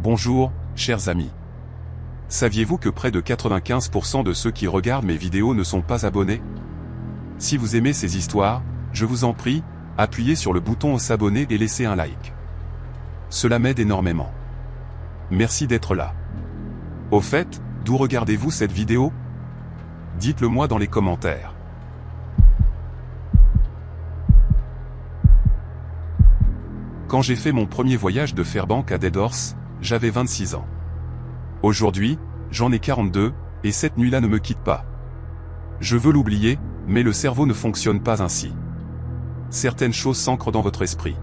Bonjour, chers amis. Saviez-vous que près de 95% de ceux qui regardent mes vidéos ne sont pas abonnés? Si vous aimez ces histoires, je vous en prie, appuyez sur le bouton s'abonner et laissez un like. Cela m'aide énormément. Merci d'être là. Au fait, d'où regardez-vous cette vidéo? Dites-le moi dans les commentaires. Quand j'ai fait mon premier voyage de Fairbanks à Dead Horse, j'avais 26 ans. Aujourd'hui, j'en ai 42, et cette nuit-là ne me quitte pas. Je veux l'oublier, mais le cerveau ne fonctionne pas ainsi. Certaines choses s'ancrent dans votre esprit.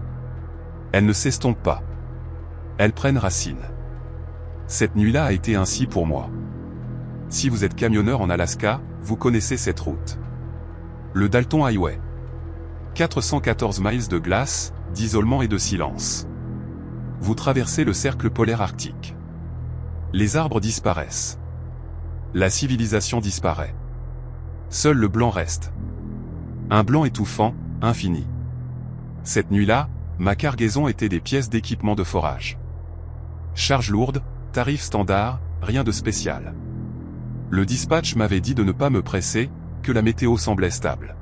Elles ne s'estompent pas. Elles prennent racine. Cette nuit-là a été ainsi pour moi. Si vous êtes camionneur en Alaska, vous connaissez cette route. Le Dalton Highway. 414 miles de glace, d'isolement et de silence. Vous traversez le cercle polaire arctique. Les arbres disparaissent. La civilisation disparaît. Seul le blanc reste. Un blanc étouffant, infini. Cette nuit-là, ma cargaison était des pièces d'équipement de forage. Charge lourde, tarif standard, rien de spécial. Le dispatch m'avait dit de ne pas me presser, que la météo semblait stable.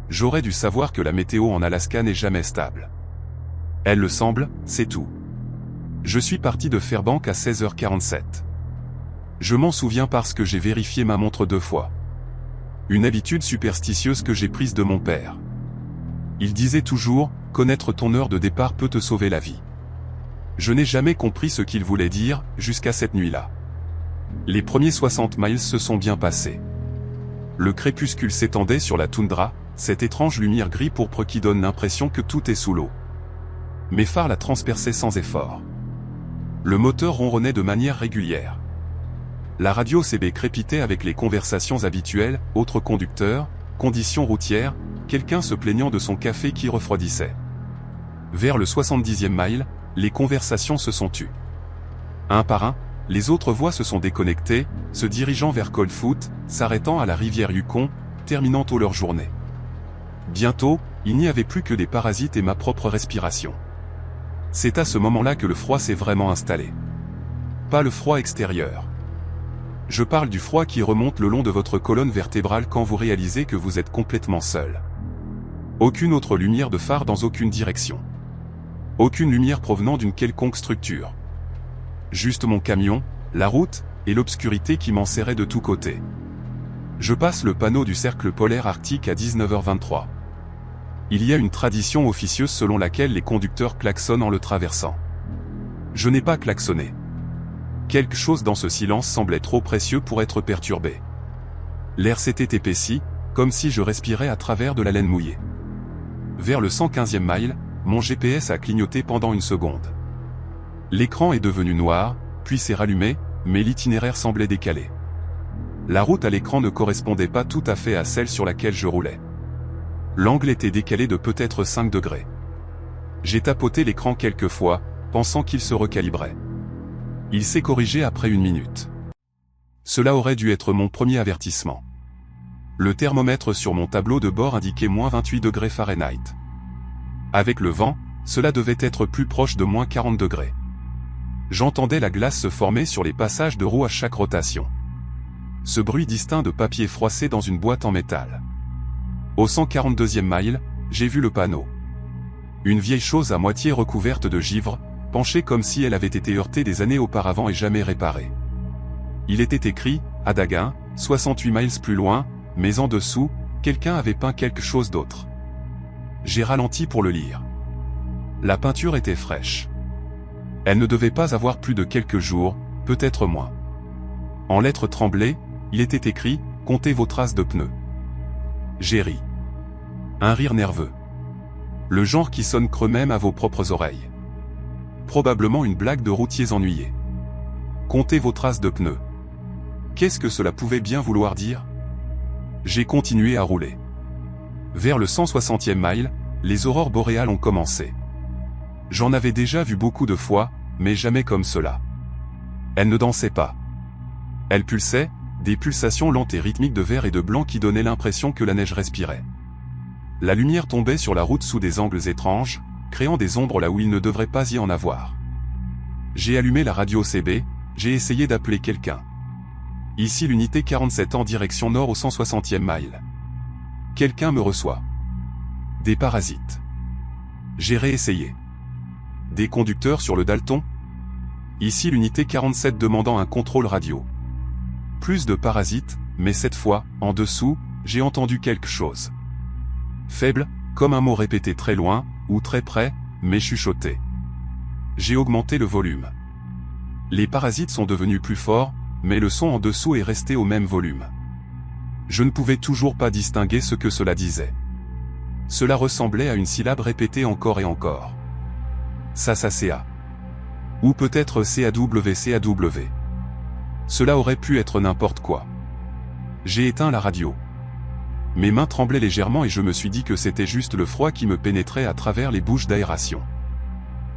J'aurais dû savoir que la météo en Alaska n'est jamais stable. Elle le semble, c'est tout. Je suis parti de Fairbanks à 16h47. Je m'en souviens parce que j'ai vérifié ma montre 2 fois. Une habitude superstitieuse que j'ai prise de mon père. Il disait toujours, connaître ton heure de départ peut te sauver la vie. Je n'ai jamais compris ce qu'il voulait dire, jusqu'à cette nuit-là. Les premiers 60 miles se sont bien passés. Le crépuscule s'étendait sur la toundra, cette étrange lumière gris-pourpre qui donne l'impression que tout est sous l'eau. Mes phares la transperçaient sans effort. Le moteur ronronnait de manière régulière. La radio CB crépitait avec les conversations habituelles, autres conducteurs, conditions routières, quelqu'un se plaignant de son café qui refroidissait. Vers le 70e mile, les conversations se sont tues. Un par un, les autres voix se sont déconnectées, se dirigeant vers Coldfoot, s'arrêtant à la rivière Yukon, terminant tôt leur journée. Bientôt, il n'y avait plus que des parasites et ma propre respiration. C'est à ce moment-là que le froid s'est vraiment installé. Pas le froid extérieur. Je parle du froid qui remonte le long de votre colonne vertébrale quand vous réalisez que vous êtes complètement seul. Aucune autre lumière de phare dans aucune direction. Aucune lumière provenant d'une quelconque structure. Juste mon camion, la route, et l'obscurité qui m'en serrait de tous côtés. Je passe le panneau du cercle polaire arctique à 19h23. Il y a une tradition officieuse selon laquelle les conducteurs klaxonnent en le traversant. Je n'ai pas klaxonné. Quelque chose dans ce silence semblait trop précieux pour être perturbé. L'air s'était épaissi, comme si je respirais à travers de la laine mouillée. Vers le 115e mile, mon GPS a clignoté pendant une seconde. L'écran est devenu noir, puis s'est rallumé, mais l'itinéraire semblait décalé. La route à l'écran ne correspondait pas tout à fait à celle sur laquelle je roulais. L'angle était décalé de peut-être 5 degrés. J'ai tapoté l'écran quelques fois, pensant qu'il se recalibrait. Il s'est corrigé après 1 minute. Cela aurait dû être mon premier avertissement. Le thermomètre sur mon tableau de bord indiquait moins 28 degrés Fahrenheit. Avec le vent, cela devait être plus proche de moins 40 degrés. J'entendais la glace se former sur les passages de roues à chaque rotation. Ce bruit distinct de papier froissé dans une boîte en métal. Au 142e mile, j'ai vu le panneau. Une vieille chose à moitié recouverte de givre, penchée comme si elle avait été heurtée des années auparavant et jamais réparée. Il était écrit, à Daguin, 68 miles plus loin, mais en dessous, quelqu'un avait peint quelque chose d'autre. J'ai ralenti pour le lire. La peinture était fraîche. Elle ne devait pas avoir plus de quelques jours, peut-être moins. En lettres tremblées, il était écrit, comptez vos traces de pneus. J'ai ri. Un rire nerveux. Le genre qui sonne creux même à vos propres oreilles. Probablement une blague de routiers ennuyés. Comptez vos traces de pneus. Qu'est-ce que cela pouvait bien vouloir dire? J'ai continué à rouler. Vers le 160e mile, les aurores boréales ont commencé. J'en avais déjà vu beaucoup de fois, mais jamais comme cela. Elles ne dansaient pas. Elles pulsaient, des pulsations lentes et rythmiques de vert et de blanc qui donnaient l'impression que la neige respirait. La lumière tombait sur la route sous des angles étranges, créant des ombres là où il ne devrait pas y en avoir. J'ai allumé la radio CB, j'ai essayé d'appeler quelqu'un. Ici l'unité 47 en direction nord au 160e mile. Quelqu'un me reçoit. Des parasites. J'ai réessayé. Des conducteurs sur le Dalton? Ici l'unité 47 demandant un contrôle radio. Plus de parasites, mais cette fois, en dessous, j'ai entendu quelque chose. Faible, comme un mot répété très loin, ou très près, mais chuchoté. J'ai augmenté le volume. Les parasites sont devenus plus forts, mais le son en dessous est resté au même volume. Je ne pouvais toujours pas distinguer ce que cela disait. Cela ressemblait à une syllabe répétée encore et encore. Ça. Ou peut-être CAW. Cela aurait pu être n'importe quoi. J'ai éteint la radio. Mes mains tremblaient légèrement et je me suis dit que c'était juste le froid qui me pénétrait à travers les bouches d'aération.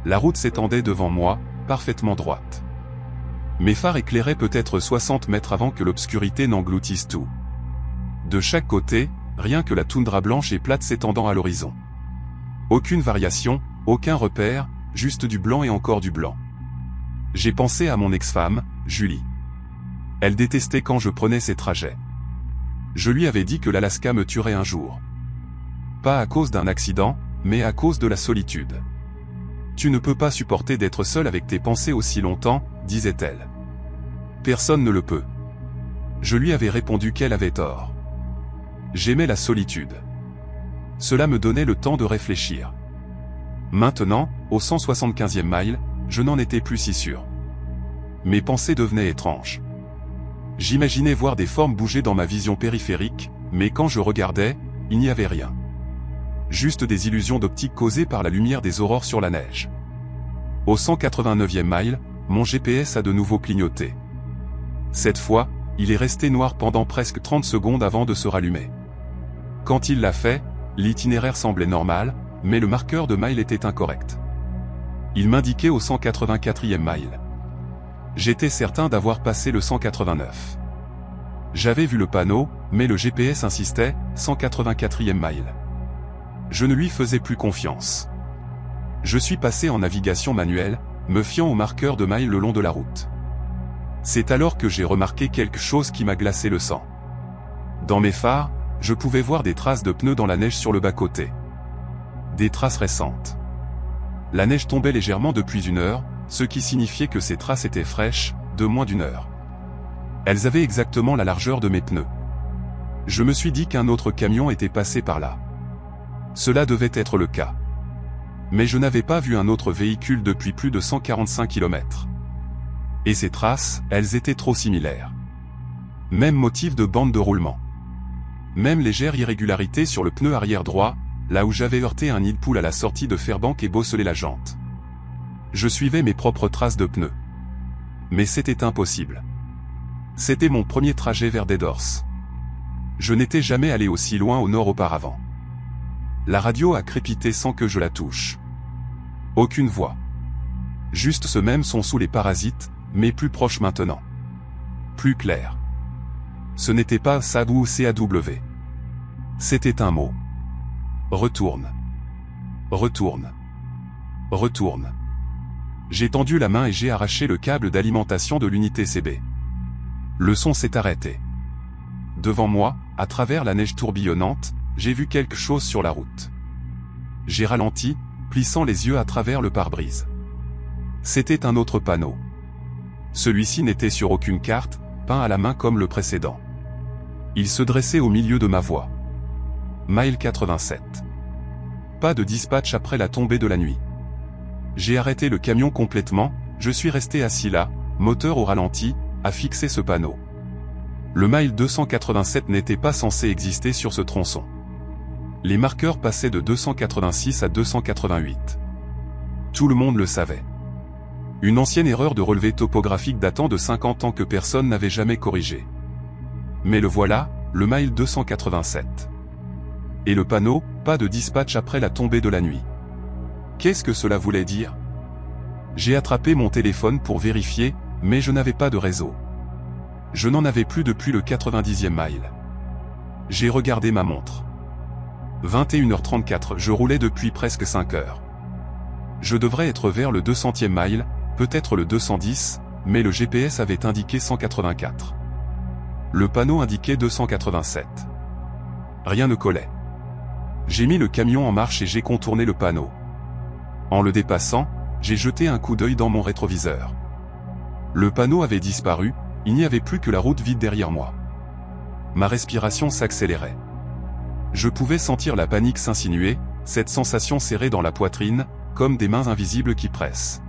La route s'étendait devant moi, parfaitement droite. Mes phares éclairaient peut-être 60 mètres avant que l'obscurité n'engloutisse tout. De chaque côté, rien que la toundra blanche et plate s'étendant à l'horizon. Aucune variation, aucun repère, juste du blanc et encore du blanc. J'ai pensé à mon ex-femme, Julie. Elle détestait quand je prenais ces trajets. Je lui avais dit que l'Alaska me tuerait un jour. Pas à cause d'un accident, mais à cause de la solitude. Tu ne peux pas supporter d'être seul avec tes pensées aussi longtemps, disait-elle. Personne ne le peut. Je lui avais répondu qu'elle avait tort. J'aimais la solitude. Cela me donnait le temps de réfléchir. Maintenant, au 175e mile, je n'en étais plus si sûr. Mes pensées devenaient étranges. J'imaginais voir des formes bouger dans ma vision périphérique, mais quand je regardais, il n'y avait rien. Juste des illusions d'optique causées par la lumière des aurores sur la neige. Au 189e mile, mon GPS a de nouveau clignoté. Cette fois, il est resté noir pendant presque 30 secondes avant de se rallumer. Quand il l'a fait, l'itinéraire semblait normal, mais le marqueur de mile était incorrect. Il m'indiquait au 184e mile. J'étais certain d'avoir passé le 189. J'avais vu le panneau, mais le GPS insistait, 184e mile. Je ne lui faisais plus confiance. Je suis passé en navigation manuelle, me fiant au marqueur de mile le long de la route. C'est alors que j'ai remarqué quelque chose qui m'a glacé le sang. Dans mes phares, je pouvais voir des traces de pneus dans la neige sur le bas-côté. Des traces récentes. La neige tombait légèrement depuis une heure, ce qui signifiait que ces traces étaient fraîches, de moins d'une heure. Elles avaient exactement la largeur de mes pneus. Je me suis dit qu'un autre camion était passé par là. Cela devait être le cas. Mais je n'avais pas vu un autre véhicule depuis plus de 145 km. Et ces traces, elles étaient trop similaires. Même motif de bande de roulement. Même légère irrégularité sur le pneu arrière droit, là où j'avais heurté un nid de poule à la sortie de Fairbanks et bosselé la jante. Je suivais mes propres traces de pneus. Mais c'était impossible. C'était mon premier trajet vers Deadhorse. Je n'étais jamais allé aussi loin au nord auparavant. La radio a crépité sans que je la touche. Aucune voix. Juste ce même son sous les parasites, mais plus proche maintenant. Plus clair. Ce n'était pas SAD ou CAW. C'était un mot. Retourne. Retourne. Retourne. J'ai tendu la main et j'ai arraché le câble d'alimentation de l'unité CB. Le son s'est arrêté. Devant moi, à travers la neige tourbillonnante, j'ai vu quelque chose sur la route. J'ai ralenti, plissant les yeux à travers le pare-brise. C'était un autre panneau. Celui-ci n'était sur aucune carte, peint à la main comme le précédent. Il se dressait au milieu de ma voie. Mile 87. Pas de dispatch après la tombée de la nuit. J'ai arrêté le camion complètement, je suis resté assis là, moteur au ralenti, à fixer ce panneau. Le mile 287 n'était pas censé exister sur ce tronçon. Les marqueurs passaient de 286 à 288. Tout le monde le savait. Une ancienne erreur de relevé topographique datant de 50 ans que personne n'avait jamais corrigée. Mais le voilà, le mile 287. Et le panneau, pas de dispatch après la tombée de la nuit. Qu'est-ce que cela voulait dire? J'ai attrapé mon téléphone pour vérifier, mais je n'avais pas de réseau. Je n'en avais plus depuis le 90e mile. J'ai regardé ma montre. 21h34, je roulais depuis presque 5 heures. Je devrais être vers le 200e mile, peut-être le 210, mais le GPS avait indiqué 184. Le panneau indiquait 287. Rien ne collait. J'ai mis le camion en marche et j'ai contourné le panneau. En le dépassant, j'ai jeté un coup d'œil dans mon rétroviseur. Le panneau avait disparu, il n'y avait plus que la route vide derrière moi. Ma respiration s'accélérait. Je pouvais sentir la panique s'insinuer, cette sensation serrée dans la poitrine, comme des mains invisibles qui pressent.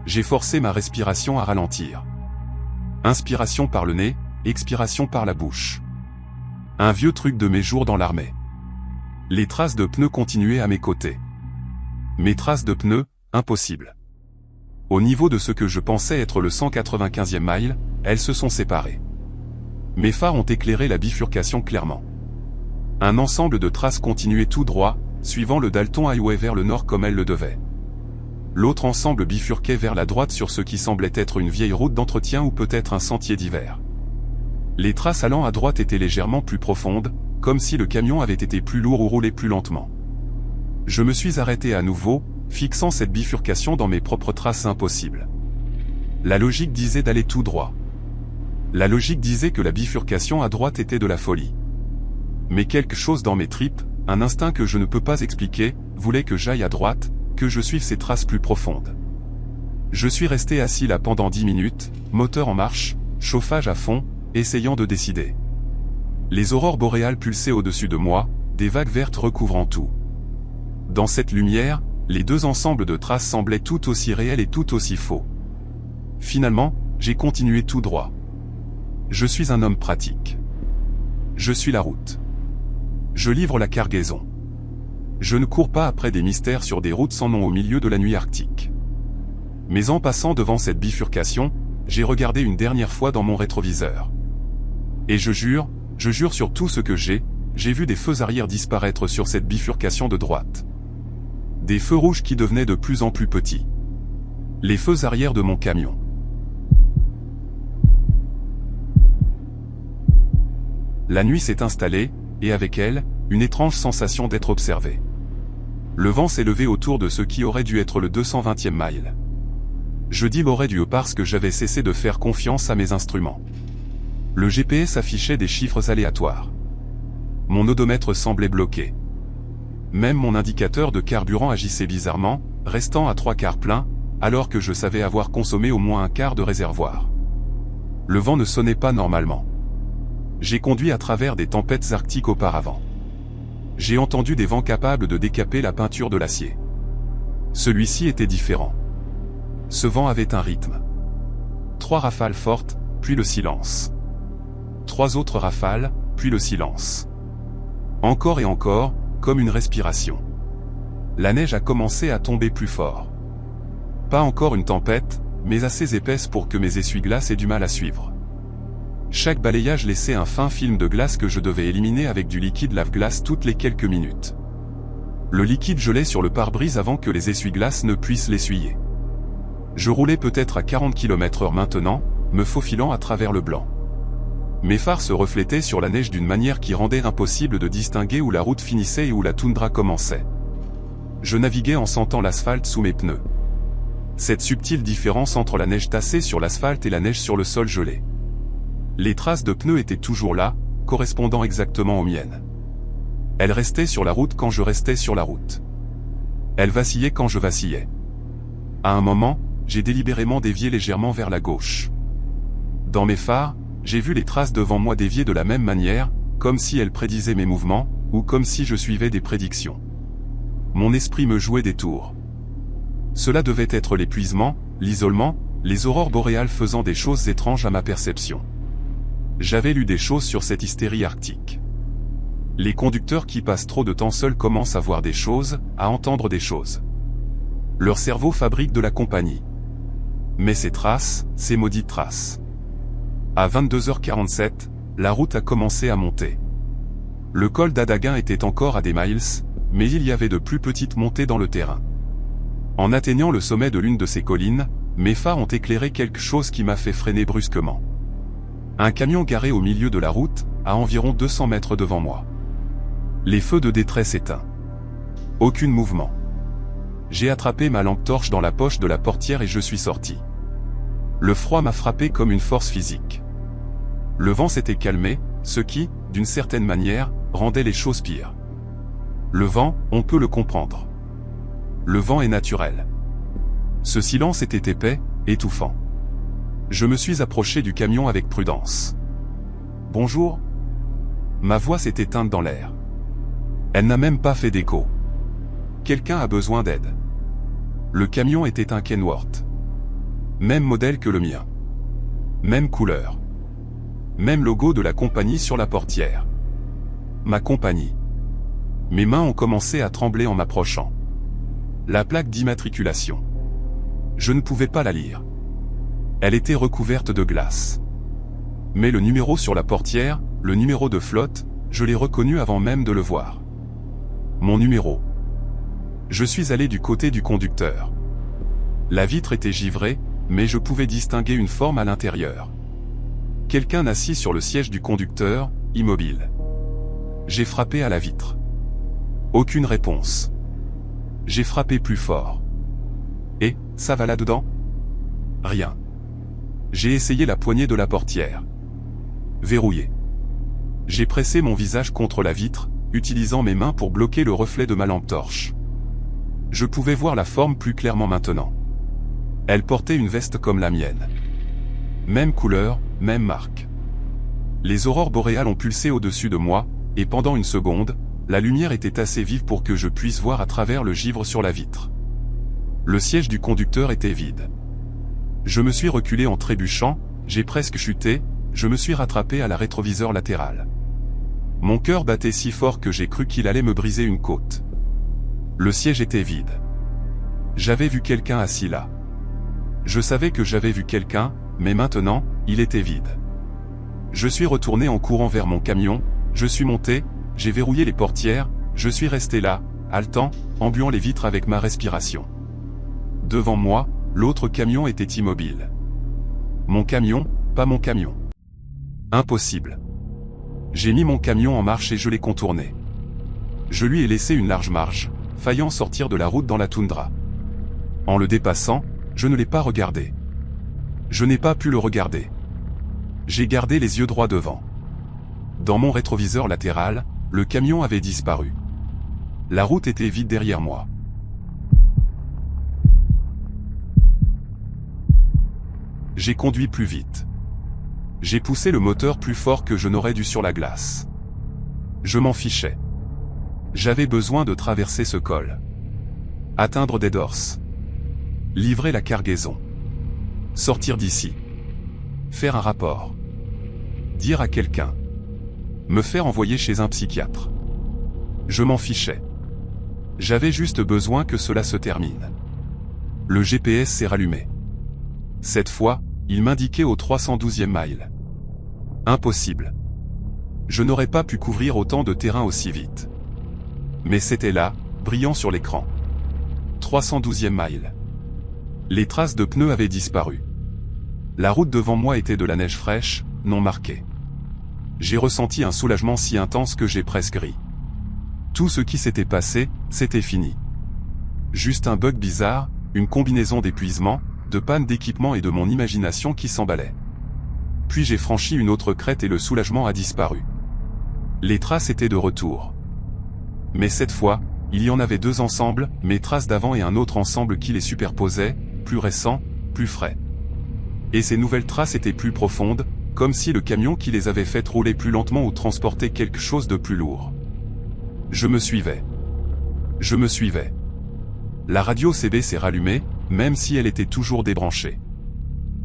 J'ai forcé ma respiration à ralentir. Inspiration par le nez, expiration par la bouche. Un vieux truc de mes jours dans l'armée. Les traces de pneus continuaient à mes côtés. Mes traces de pneus, impossible. Au niveau de ce que je pensais être le 195e mile, elles se sont séparées. Mes phares ont éclairé la bifurcation clairement. Un ensemble de traces continuait tout droit, suivant le Dalton Highway vers le nord comme elle le devait. L'autre ensemble bifurquait vers la droite sur ce qui semblait être une vieille route d'entretien ou peut-être un sentier d'hiver. Les traces allant à droite étaient légèrement plus profondes, comme si le camion avait été plus lourd ou roulé plus lentement. Je me suis arrêté à nouveau, fixant cette bifurcation dans mes propres traces impossibles. La logique disait d'aller tout droit. La logique disait que la bifurcation à droite était de la folie. Mais quelque chose dans mes tripes, un instinct que je ne peux pas expliquer, voulait que j'aille à droite, que je suive ces traces plus profondes. Je suis resté assis là pendant 10 minutes, moteur en marche, chauffage à fond, essayant de décider. Les aurores boréales pulsaient au-dessus de moi, des vagues vertes recouvrant tout. Dans cette lumière, les deux ensembles de traces semblaient tout aussi réels et tout aussi faux. Finalement, j'ai continué tout droit. Je suis un homme pratique. Je suis la route. Je livre la cargaison. Je ne cours pas après des mystères sur des routes sans nom au milieu de la nuit arctique. Mais en passant devant cette bifurcation, j'ai regardé une dernière fois dans mon rétroviseur. Et je jure sur tout ce que j'ai vu des feux arrière disparaître sur cette bifurcation de droite. Des feux rouges qui devenaient de plus en plus petits. Les feux arrière de mon camion. La nuit s'est installée, et avec elle, une étrange sensation d'être observé. Le vent s'est levé autour de ce qui aurait dû être le 220e mile. Je dis l'aurait dû parce que j'avais cessé de faire confiance à mes instruments. Le GPS affichait des chiffres aléatoires. Mon odomètre semblait bloqué. Même mon indicateur de carburant agissait bizarrement, restant à 3/4 plein, alors que je savais avoir consommé au moins un quart de réservoir. Le vent ne sonnait pas normalement. J'ai conduit à travers des tempêtes arctiques auparavant. J'ai entendu des vents capables de décaper la peinture de l'acier. Celui-ci était différent. Ce vent avait un rythme. 3 rafales fortes, puis le silence. 3 autres rafales, puis le silence. Encore et encore, comme une respiration. La neige a commencé à tomber plus fort. Pas encore une tempête, mais assez épaisse pour que mes essuie-glaces aient du mal à suivre. Chaque balayage laissait un fin film de glace que je devais éliminer avec du liquide lave-glace toutes les quelques minutes. Le liquide gelait sur le pare-brise avant que les essuie-glaces ne puissent l'essuyer. Je roulais peut-être à 40 km/h maintenant, me faufilant à travers le blanc. Mes phares se reflétaient sur la neige d'une manière qui rendait impossible de distinguer où la route finissait et où la toundra commençait. Je naviguais en sentant l'asphalte sous mes pneus. Cette subtile différence entre la neige tassée sur l'asphalte et la neige sur le sol gelé. Les traces de pneus étaient toujours là, correspondant exactement aux miennes. Elles restaient sur la route quand je restais sur la route. Elles vacillaient quand je vacillais. À un moment, j'ai délibérément dévié légèrement vers la gauche. Dans mes phares, j'ai vu les traces devant moi dévier de la même manière, comme si elles prédisaient mes mouvements, ou comme si je suivais des prédictions. Mon esprit me jouait des tours. Cela devait être l'épuisement, l'isolement, les aurores boréales faisant des choses étranges à ma perception. J'avais lu des choses sur cette hystérie arctique. Les conducteurs qui passent trop de temps seuls commencent à voir des choses, à entendre des choses. Leur cerveau fabrique de la compagnie. Mais ces traces, ces maudites traces. À 22h47, la route a commencé à monter. Le col d'Adaguin était encore à des miles, mais il y avait de plus petites montées dans le terrain. En atteignant le sommet de l'une de ces collines, mes phares ont éclairé quelque chose qui m'a fait freiner brusquement. Un camion garé au milieu de la route, à environ 200 mètres devant moi. Les feux de détresse éteints. Aucun mouvement. j'ai attrapé ma lampe torche dans la poche de la portière et je suis sorti. Le froid m'a frappé comme une force physique. Le vent s'était calmé, ce qui, d'une certaine manière, rendait les choses pires. Le vent, on peut le comprendre. Le vent est naturel. Ce silence était épais, étouffant. Je me suis approché du camion avec prudence. « Bonjour ?» Ma voix s'est éteinte dans l'air. Elle n'a même pas fait d'écho. Quelqu'un a besoin d'aide. Le camion était un Kenworth. Même modèle que le mien. Même couleur. Même logo de la compagnie sur la portière. Ma compagnie. Mes mains ont commencé à trembler en m'approchant. La plaque d'immatriculation. Je ne pouvais pas la lire. Elle était recouverte de glace. Mais le numéro sur la portière, le numéro de flotte, je l'ai reconnu avant même de le voir. Mon numéro. Je suis allé du côté du conducteur. La vitre était givrée, mais je pouvais distinguer une forme à l'intérieur. Quelqu'un assis sur le siège du conducteur, immobile. J'ai frappé à la vitre. Aucune réponse. J'ai frappé plus fort. Et, ça va là-dedans ? Rien. J'ai essayé la poignée de la portière. Verrouillée. J'ai pressé mon visage contre la vitre, utilisant mes mains pour bloquer le reflet de ma lampe torche. Je pouvais voir la forme plus clairement maintenant. Elle portait une veste comme la mienne. Même couleur, même marque. Les aurores boréales ont pulsé au-dessus de moi, et pendant une seconde, la lumière était assez vive pour que je puisse voir à travers le givre sur la vitre. Le siège du conducteur était vide. Je me suis reculé en trébuchant, j'ai presque chuté, je me suis rattrapé à la rétroviseur latéral. Mon cœur battait si fort que j'ai cru qu'il allait me briser une côte. Le siège était vide. J'avais vu quelqu'un assis là. Je savais que j'avais vu quelqu'un, mais maintenant, il était vide. Je suis retourné en courant vers mon camion, je suis monté, j'ai verrouillé les portières, je suis resté là, haletant, embuant les vitres avec ma respiration. Devant moi, l'autre camion était immobile. Mon camion, pas mon camion. Impossible. J'ai mis mon camion en marche et je l'ai contourné. Je lui ai laissé une large marge, faillant sortir de la route dans la toundra. En le dépassant, je ne l'ai pas regardé. Je n'ai pas pu le regarder. J'ai gardé les yeux droits devant. Dans mon rétroviseur latéral, le camion avait disparu. La route était vide derrière moi. J'ai conduit plus vite. J'ai poussé le moteur plus fort que je n'aurais dû sur la glace. Je m'en fichais. J'avais besoin de traverser ce col. Atteindre Deadhorse. Livrer la cargaison. Sortir d'ici. Faire un rapport. Dire à quelqu'un. Me faire envoyer chez un psychiatre. Je m'en fichais. J'avais juste besoin que cela se termine. Le GPS s'est rallumé. Cette fois, il m'indiquait au 312e mile. Impossible. Je n'aurais pas pu couvrir autant de terrain aussi vite. Mais c'était là, brillant sur l'écran. 312e mile. Les traces de pneus avaient disparu. La route devant moi était de la neige fraîche, non marquée. J'ai ressenti un soulagement si intense que j'ai presque ri. Tout ce qui s'était passé, c'était fini. Juste un bug bizarre, une combinaison d'épuisement, de panne d'équipement et de mon imagination qui s'emballait. Puis j'ai franchi une autre crête et le soulagement a disparu. Les traces étaient de retour. Mais cette fois, il y en avait deux ensembles, mes traces d'avant et un autre ensemble qui les superposait, plus récent, plus frais. Et ces nouvelles traces étaient plus profondes, comme si le camion qui les avait faites roulait plus lentement ou transportait quelque chose de plus lourd. Je me suivais. Je me suivais. La radio CB s'est rallumée, même si elle était toujours débranchée.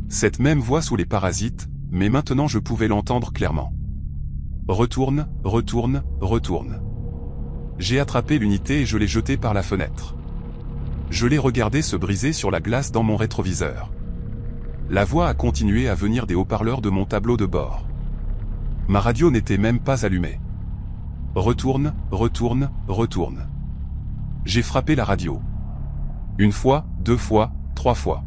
Cette même voix sous les parasites, mais maintenant je pouvais l'entendre clairement. Retourne, retourne, retourne. J'ai attrapé l'unité et je l'ai jetée par la fenêtre. Je l'ai regardée se briser sur la glace dans mon rétroviseur. La voix a continué à venir des haut-parleurs de mon tableau de bord. Ma radio n'était même pas allumée. Retourne, retourne, retourne. J'ai frappé la radio. Une fois, deux fois, trois fois.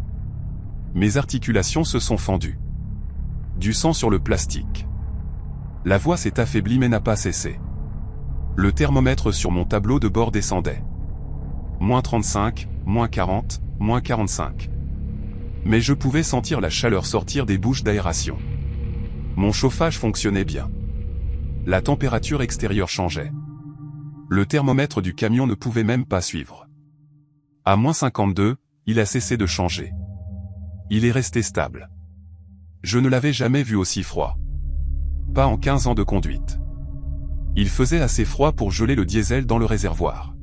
Mes articulations se sont fendues. Du sang sur le plastique. La voix s'est affaiblie mais n'a pas cessé. Le thermomètre sur mon tableau de bord descendait. -35, moins 40, moins 45. Mais je pouvais sentir la chaleur sortir des bouches d'aération. Mon chauffage fonctionnait bien. La température extérieure changeait. Le thermomètre du camion ne pouvait même pas suivre. À moins 52, il a cessé de changer. Il est resté stable. Je ne l'avais jamais vu aussi froid. Pas en 15 ans de conduite. Il faisait assez froid pour geler le diesel dans le réservoir.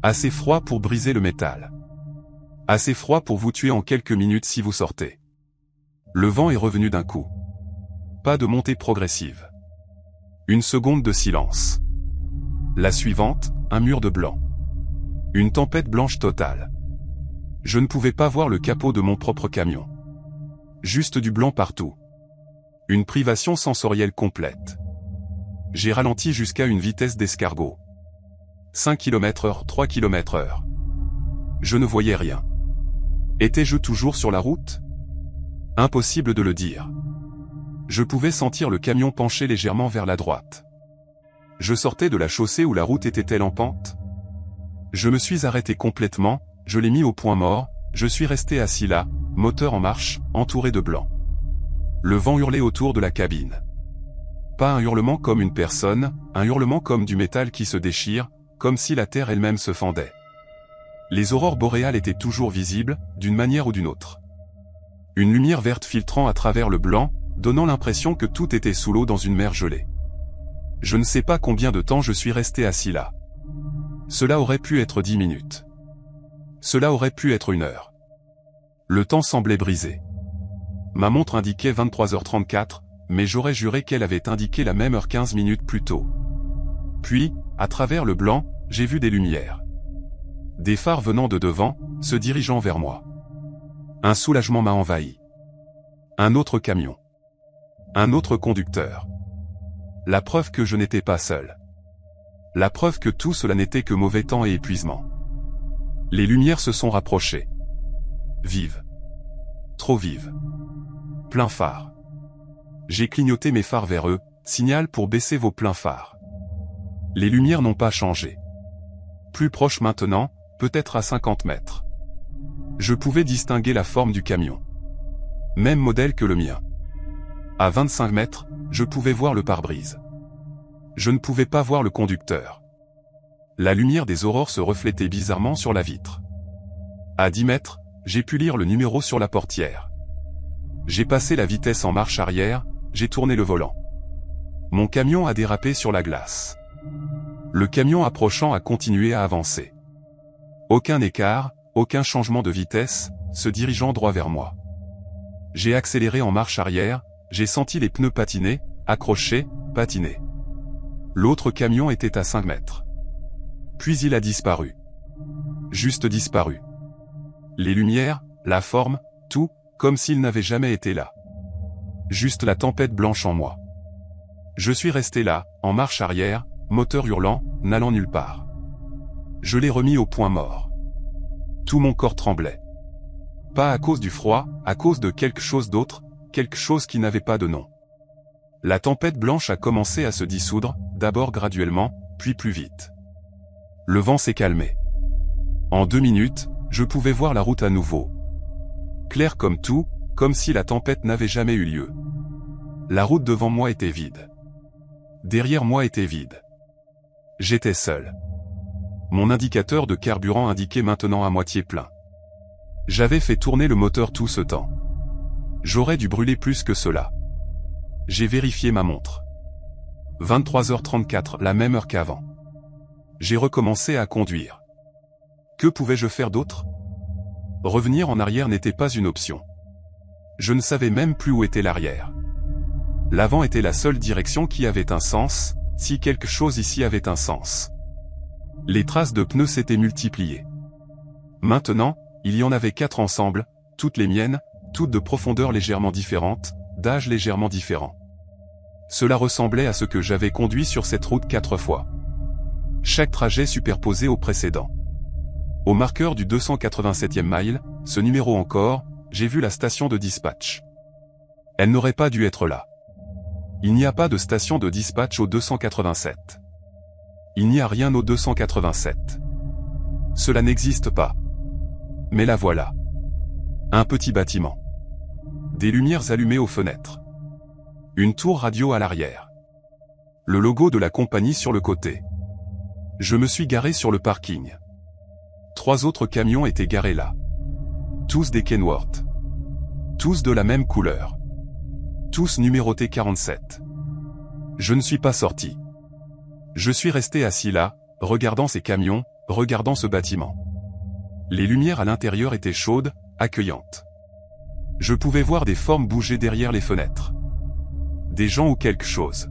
Assez froid pour briser le métal. Assez froid pour vous tuer en quelques minutes si vous sortez. Le vent est revenu d'un coup. Pas de montée progressive. Une seconde de silence. La suivante, un mur de blanc. Une tempête blanche totale. Je ne pouvais pas voir le capot de mon propre camion. Juste du blanc partout. Une privation sensorielle complète. J'ai ralenti jusqu'à une vitesse d'escargot. 5 km/h, 3 km/h. Je ne voyais rien. Étais-je toujours sur la route? Impossible de le dire. Je pouvais sentir le camion pencher légèrement vers la droite. Je sortais de la chaussée où la route était-elle en pente? Je me suis arrêté complètement, je l'ai mis au point mort, je suis resté assis là, moteur en marche, entouré de blanc. Le vent hurlait autour de la cabine. Pas un hurlement comme une personne, un hurlement comme du métal qui se déchire, comme si la terre elle-même se fendait. Les aurores boréales étaient toujours visibles, d'une manière ou d'une autre. Une lumière verte filtrant à travers le blanc, donnant l'impression que tout était sous l'eau dans une mer gelée. Je ne sais pas combien de temps je suis resté assis là. Cela aurait pu être 10 minutes. Cela aurait pu être 1 heure. Le temps semblait brisé. Ma montre indiquait 23h34, mais j'aurais juré qu'elle avait indiqué la même heure 15 minutes plus tôt. Puis, à travers le blanc, j'ai vu des lumières. Des phares venant de devant, se dirigeant vers moi. Un soulagement m'a envahi. Un autre camion. Un autre conducteur. La preuve que je n'étais pas seul. La preuve que tout cela n'était que mauvais temps et épuisement. Les lumières se sont rapprochées. Vives. Trop vives. Plein phare. J'ai clignoté mes phares vers eux, signal pour baisser vos pleins phares. Les lumières n'ont pas changé. Plus proche maintenant, peut-être à 50 mètres. Je pouvais distinguer la forme du camion. Même modèle que le mien. À 25 mètres, je pouvais voir le pare-brise. Je ne pouvais pas voir le conducteur. La lumière des aurores se reflétait bizarrement sur la vitre. À 10 mètres, j'ai pu lire le numéro sur la portière. J'ai passé la vitesse en marche arrière, j'ai tourné le volant. Mon camion a dérapé sur la glace. Le camion approchant a continué à avancer. Aucun écart, aucun changement de vitesse, se dirigeant droit vers moi. J'ai accéléré en marche arrière, j'ai senti les pneus patiner, accrocher, patiner. L'autre camion était à 5 mètres. Puis il a disparu. Juste disparu. Les lumières, la forme, tout, comme s'il n'avait jamais été là. Juste la tempête blanche en moi. Je suis resté là, en marche arrière, moteur hurlant, n'allant nulle part. Je l'ai remis au point mort. Tout mon corps tremblait. Pas à cause du froid, à cause de quelque chose d'autre, quelque chose qui n'avait pas de nom. La tempête blanche a commencé à se dissoudre, d'abord graduellement, puis plus vite. Le vent s'est calmé. En 2 minutes, je pouvais voir la route à nouveau. Clair comme tout, comme si la tempête n'avait jamais eu lieu. La route devant moi était vide. Derrière moi était vide. J'étais seul. Mon indicateur de carburant indiquait maintenant à moitié plein. J'avais fait tourner le moteur tout ce temps. J'aurais dû brûler plus que cela. J'ai vérifié ma montre. 23h34, la même heure qu'avant. J'ai recommencé à conduire. Que pouvais-je faire d'autre? Revenir en arrière n'était pas une option. Je ne savais même plus où était l'arrière. L'avant était la seule direction qui avait un sens, si quelque chose ici avait un sens. Les traces de pneus s'étaient multipliées. Maintenant, il y en avait 4 ensemble, toutes les miennes, toutes de profondeur légèrement différente, d'âge légèrement différent. Cela ressemblait à ce que j'avais conduit sur cette route 4 fois. Chaque trajet superposé au précédent. Au marqueur du 287e mile, ce numéro encore, j'ai vu la station de dispatch. Elle n'aurait pas dû être là. Il n'y a pas de station de dispatch au 287. Il n'y a rien au 287. Cela n'existe pas. Mais la voilà. Un petit bâtiment. Des lumières allumées aux fenêtres. Une tour radio à l'arrière. Le logo de la compagnie sur le côté. Je me suis garé sur le parking. 3 autres camions étaient garés là. Tous des Kenworth. Tous de la même couleur. Tous numérotés 47. Je ne suis pas sorti. Je suis resté assis là, regardant ces camions, regardant ce bâtiment. Les lumières à l'intérieur étaient chaudes, accueillantes. Je pouvais voir des formes bouger derrière les fenêtres. Des gens ou quelque chose.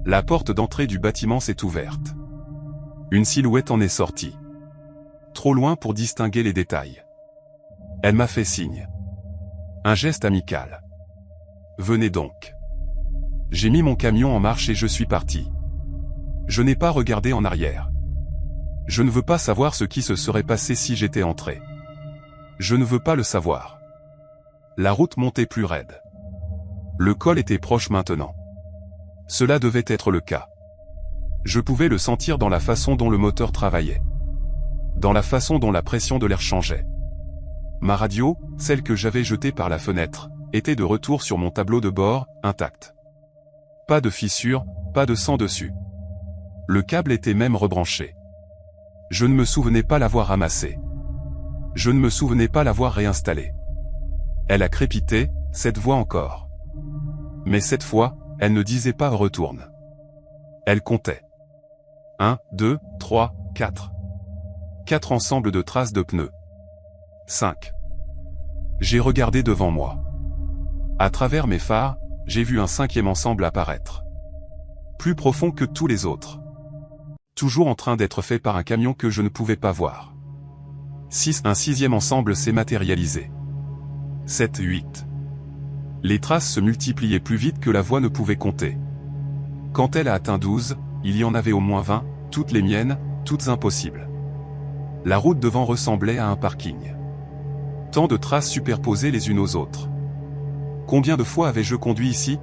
La porte d'entrée du bâtiment s'est ouverte. Une silhouette en est sortie. Trop loin pour distinguer les détails. Elle m'a fait signe. Un geste amical. Venez donc. J'ai mis mon camion en marche et je suis parti. Je n'ai pas regardé en arrière. Je ne veux pas savoir ce qui se serait passé si j'étais entré. Je ne veux pas le savoir. La route montait plus raide. Le col était proche maintenant. Cela devait être le cas. Je pouvais le sentir dans la façon dont le moteur travaillait. Dans la façon dont la pression de l'air changeait. Ma radio, celle que j'avais jetée par la fenêtre, était de retour sur mon tableau de bord, intacte. Pas de fissure, pas de sang dessus. Le câble était même rebranché. Je ne me souvenais pas l'avoir ramassé. Je ne me souvenais pas l'avoir réinstallé. Elle a crépité, cette voix encore. Mais cette fois, elle ne disait pas « retourne ». Elle comptait. 1, 2, 3, 4. 4 ensembles de traces de pneus. 5. J'ai regardé devant moi. À travers mes phares, j'ai vu un 5e ensemble apparaître. Plus profond que tous les autres. Toujours en train d'être fait par un camion que je ne pouvais pas voir. 6. Un 6e ensemble s'est matérialisé. 7, 8. Les traces se multipliaient plus vite que la voix ne pouvait compter. Quand elle a atteint 12, il y en avait au moins 20, toutes les miennes, toutes impossibles. La route devant ressemblait à un parking. Tant de traces superposées les unes aux autres. Combien de fois avais-je conduit ici?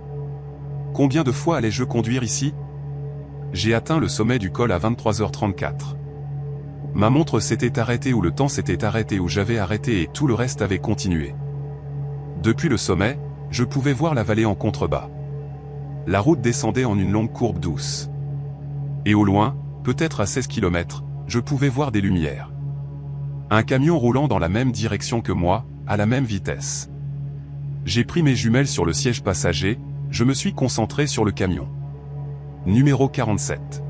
Combien de fois allais-je conduire ici? J'ai atteint le sommet du col à 23h34. Ma montre s'était arrêtée ou le temps s'était arrêté ou j'avais arrêté et tout le reste avait continué. Depuis le sommet, je pouvais voir la vallée en contrebas. La route descendait en une longue courbe douce. Et au loin, peut-être à 16 km, je pouvais voir des lumières. Un camion roulant dans la même direction que moi, à la même vitesse. J'ai pris mes jumelles sur le siège passager, je me suis concentré sur le camion. Numéro 47.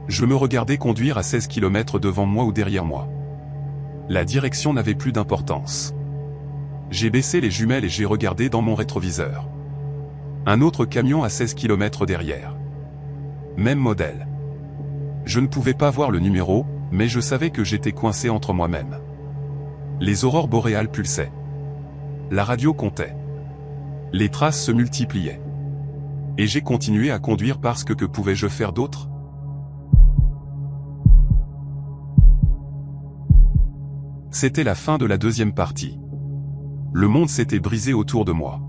Je me regardais conduire à 16 km devant moi ou derrière moi. La direction n'avait plus d'importance. J'ai baissé les jumelles et j'ai regardé dans mon rétroviseur. Un autre camion à 16 km derrière. Même modèle. Je ne pouvais pas voir le numéro, mais je savais que j'étais coincé entre moi-même. Les aurores boréales pulsaient. La radio comptait. Les traces se multipliaient. Et j'ai continué à conduire parce que pouvais-je faire d'autre? C'était la fin de la deuxième partie. Le monde s'était brisé autour de moi.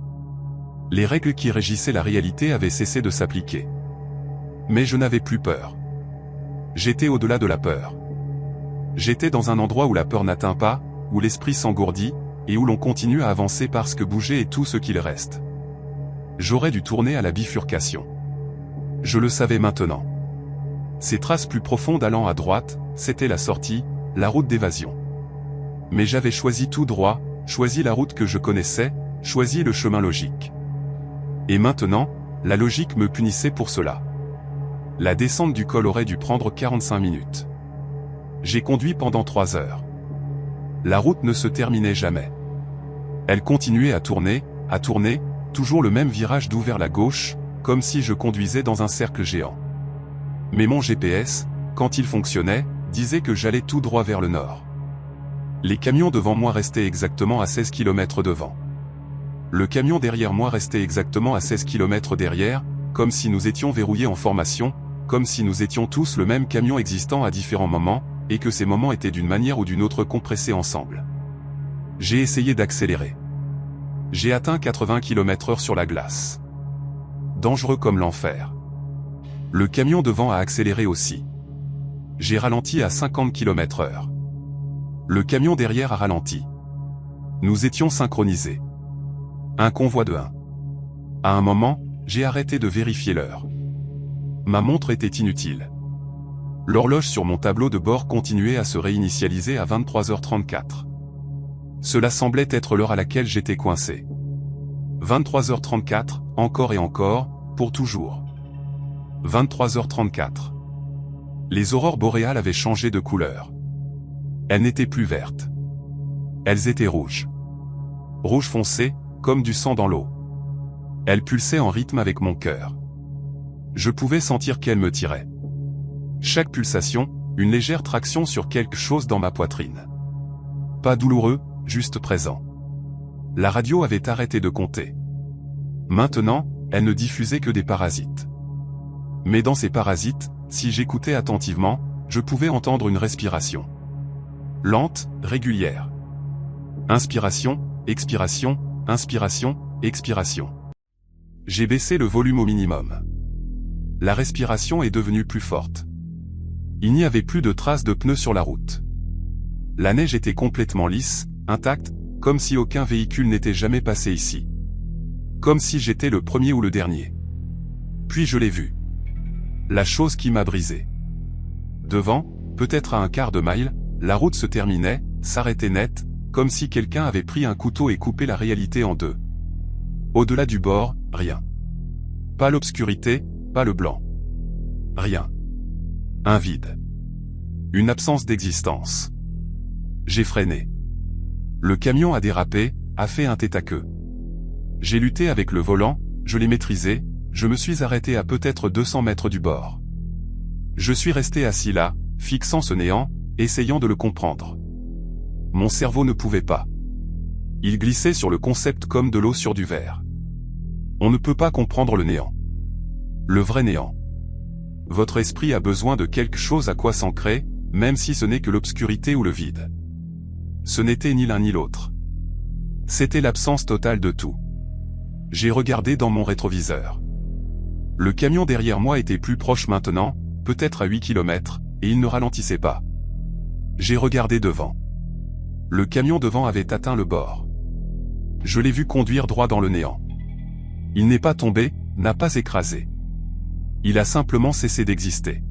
Les règles qui régissaient la réalité avaient cessé de s'appliquer. Mais je n'avais plus peur. J'étais au-delà de la peur. J'étais dans un endroit où la peur n'atteint pas, où l'esprit s'engourdit, et où l'on continue à avancer parce que bouger est tout ce qu'il reste. J'aurais dû tourner à la bifurcation. Je le savais maintenant. Ces traces plus profondes allant à droite, c'était la sortie, la route d'évasion. Mais j'avais choisi tout droit, choisi la route que je connaissais, choisi le chemin logique. Et maintenant, la logique me punissait pour cela. La descente du col aurait dû prendre 45 minutes. J'ai conduit pendant 3 heures. La route ne se terminait jamais. Elle continuait à tourner, toujours le même virage doux vers la gauche, comme si je conduisais dans un cercle géant. Mais mon GPS, quand il fonctionnait, disait que j'allais tout droit vers le nord. Les camions devant moi restaient exactement à 16 km devant. Le camion derrière moi restait exactement à 16 km derrière, comme si nous étions verrouillés en formation, comme si nous étions tous le même camion existant à différents moments, et que ces moments étaient d'une manière ou d'une autre compressés ensemble. J'ai essayé d'accélérer. J'ai atteint 80 km/h sur la glace. Dangereux comme l'enfer. Le camion devant a accéléré aussi. J'ai ralenti à 50 km/h. Le camion derrière a ralenti. Nous étions synchronisés. Un convoi de 1. À un moment, j'ai arrêté de vérifier l'heure. Ma montre était inutile. L'horloge sur mon tableau de bord continuait à se réinitialiser à 23h34. Cela semblait être l'heure à laquelle j'étais coincé. 23h34, encore et encore, pour toujours. 23h34. Les aurores boréales avaient changé de couleur. Elles n'étaient plus vertes. Elles étaient rouges. Rouge foncé, comme du sang dans l'eau. Elles pulsaient en rythme avec mon cœur. Je pouvais sentir qu'elles me tiraient. Chaque pulsation, une légère traction sur quelque chose dans ma poitrine. Pas douloureux, juste présent. La radio avait arrêté de compter. Maintenant, elle ne diffusait que des parasites. Mais dans ces parasites, si j'écoutais attentivement, je pouvais entendre une respiration. Lente, régulière. Inspiration, expiration, inspiration, expiration. J'ai baissé le volume au minimum. La respiration est devenue plus forte. Il n'y avait plus de traces de pneus sur la route. La neige était complètement lisse, intacte, comme si aucun véhicule n'était jamais passé ici. Comme si j'étais le premier ou le dernier. Puis je l'ai vu. La chose qui m'a brisé. Devant, peut-être à un quart de mille, la route se terminait, s'arrêtait net, comme si quelqu'un avait pris un couteau et coupé la réalité en deux. Au-delà du bord, rien. Pas l'obscurité, pas le blanc. Rien. Un vide. Une absence d'existence. J'ai freiné. Le camion a dérapé, a fait un tête-à-queue. J'ai lutté avec le volant, je l'ai maîtrisé, je me suis arrêté à peut-être 200 mètres du bord. Je suis resté assis là, fixant ce néant, essayant de le comprendre. Mon cerveau ne pouvait pas. Il glissait sur le concept comme de l'eau sur du verre. On ne peut pas comprendre le néant. Le vrai néant. Votre esprit a besoin de quelque chose à quoi s'ancrer, même si ce n'est que l'obscurité ou le vide. Ce n'était ni l'un ni l'autre. C'était l'absence totale de tout. J'ai regardé dans mon rétroviseur. Le camion derrière moi était plus proche maintenant, peut-être à 8 km, et il ne ralentissait pas. J'ai regardé devant. Le camion devant avait atteint le bord. Je l'ai vu conduire droit dans le néant. Il n'est pas tombé, n'a pas écrasé. Il a simplement cessé d'exister.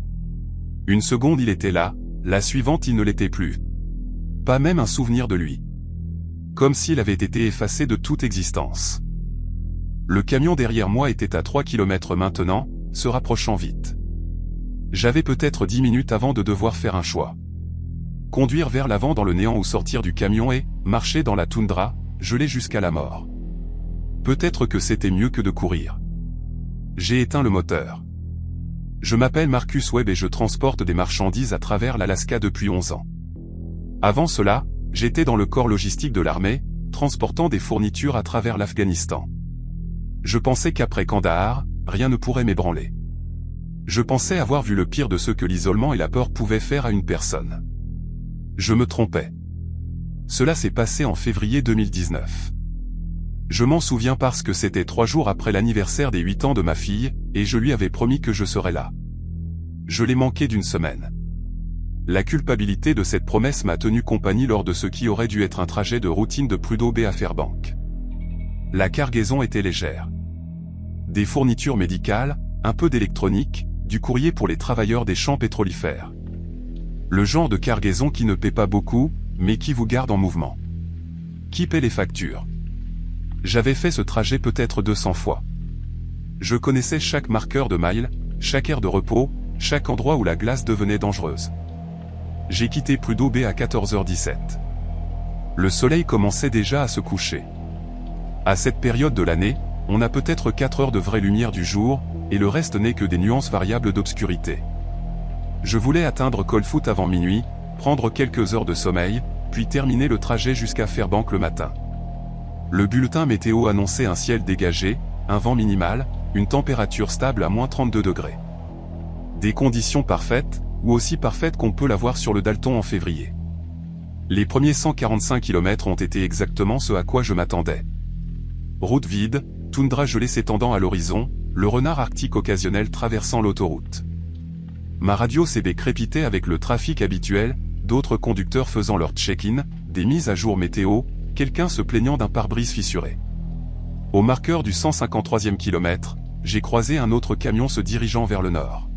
Une seconde il était là, la suivante il ne l'était plus. Pas même un souvenir de lui. Comme s'il avait été effacé de toute existence. Le camion derrière moi était à 3 km maintenant, se rapprochant vite. J'avais peut-être 10 minutes avant de devoir faire un choix. Conduire vers l'avant dans le néant ou sortir du camion et, marcher dans la toundra, gelé jusqu'à la mort. Peut-être que c'était mieux que de courir. J'ai éteint le moteur. Je m'appelle Marcus Webb et je transporte des marchandises à travers l'Alaska depuis 11 ans. Avant cela, j'étais dans le corps logistique de l'armée, transportant des fournitures à travers l'Afghanistan. Je pensais qu'après Kandahar, rien ne pourrait m'ébranler. Je pensais avoir vu le pire de ce que l'isolement et la peur pouvaient faire à une personne. Je me trompais. Cela s'est passé en février 2019. Je m'en souviens parce que c'était 3 jours après l'anniversaire des 8 ans de ma fille, et je lui avais promis que je serais là. Je l'ai manqué d'une semaine. La culpabilité de cette promesse m'a tenu compagnie lors de ce qui aurait dû être un trajet de routine de Prudhoe Bay à Fairbanks. La cargaison était légère. Des fournitures médicales, un peu d'électronique, du courrier pour les travailleurs des champs pétrolifères. Le genre de cargaison qui ne paie pas beaucoup, mais qui vous garde en mouvement. Qui paie les factures? J'avais fait ce trajet peut-être 200 fois. Je connaissais chaque marqueur de miles, chaque aire de repos, chaque endroit où la glace devenait dangereuse. J'ai quitté Prudhoe Bay à 14h17. Le soleil commençait déjà à se coucher. À cette période de l'année, on a peut-être 4 heures de vraie lumière du jour, et le reste n'est que des nuances variables d'obscurité. Je voulais atteindre Coldfoot avant minuit, prendre quelques heures de sommeil, puis terminer le trajet jusqu'à Fairbanks le matin. Le bulletin météo annonçait un ciel dégagé, un vent minimal, une température stable à -32 degrés. Des conditions parfaites, ou aussi parfaites qu'on peut l'avoir sur le Dalton en février. Les premiers 145 km ont été exactement ce à quoi je m'attendais. Route vide, toundra gelée s'étendant à l'horizon, le renard arctique occasionnel traversant l'autoroute. Ma radio CB crépitait avec le trafic habituel, d'autres conducteurs faisant leur check-in, des mises à jour météo, quelqu'un se plaignant d'un pare-brise fissuré. Au marqueur du 153e kilomètre, j'ai croisé un autre camion se dirigeant vers le nord.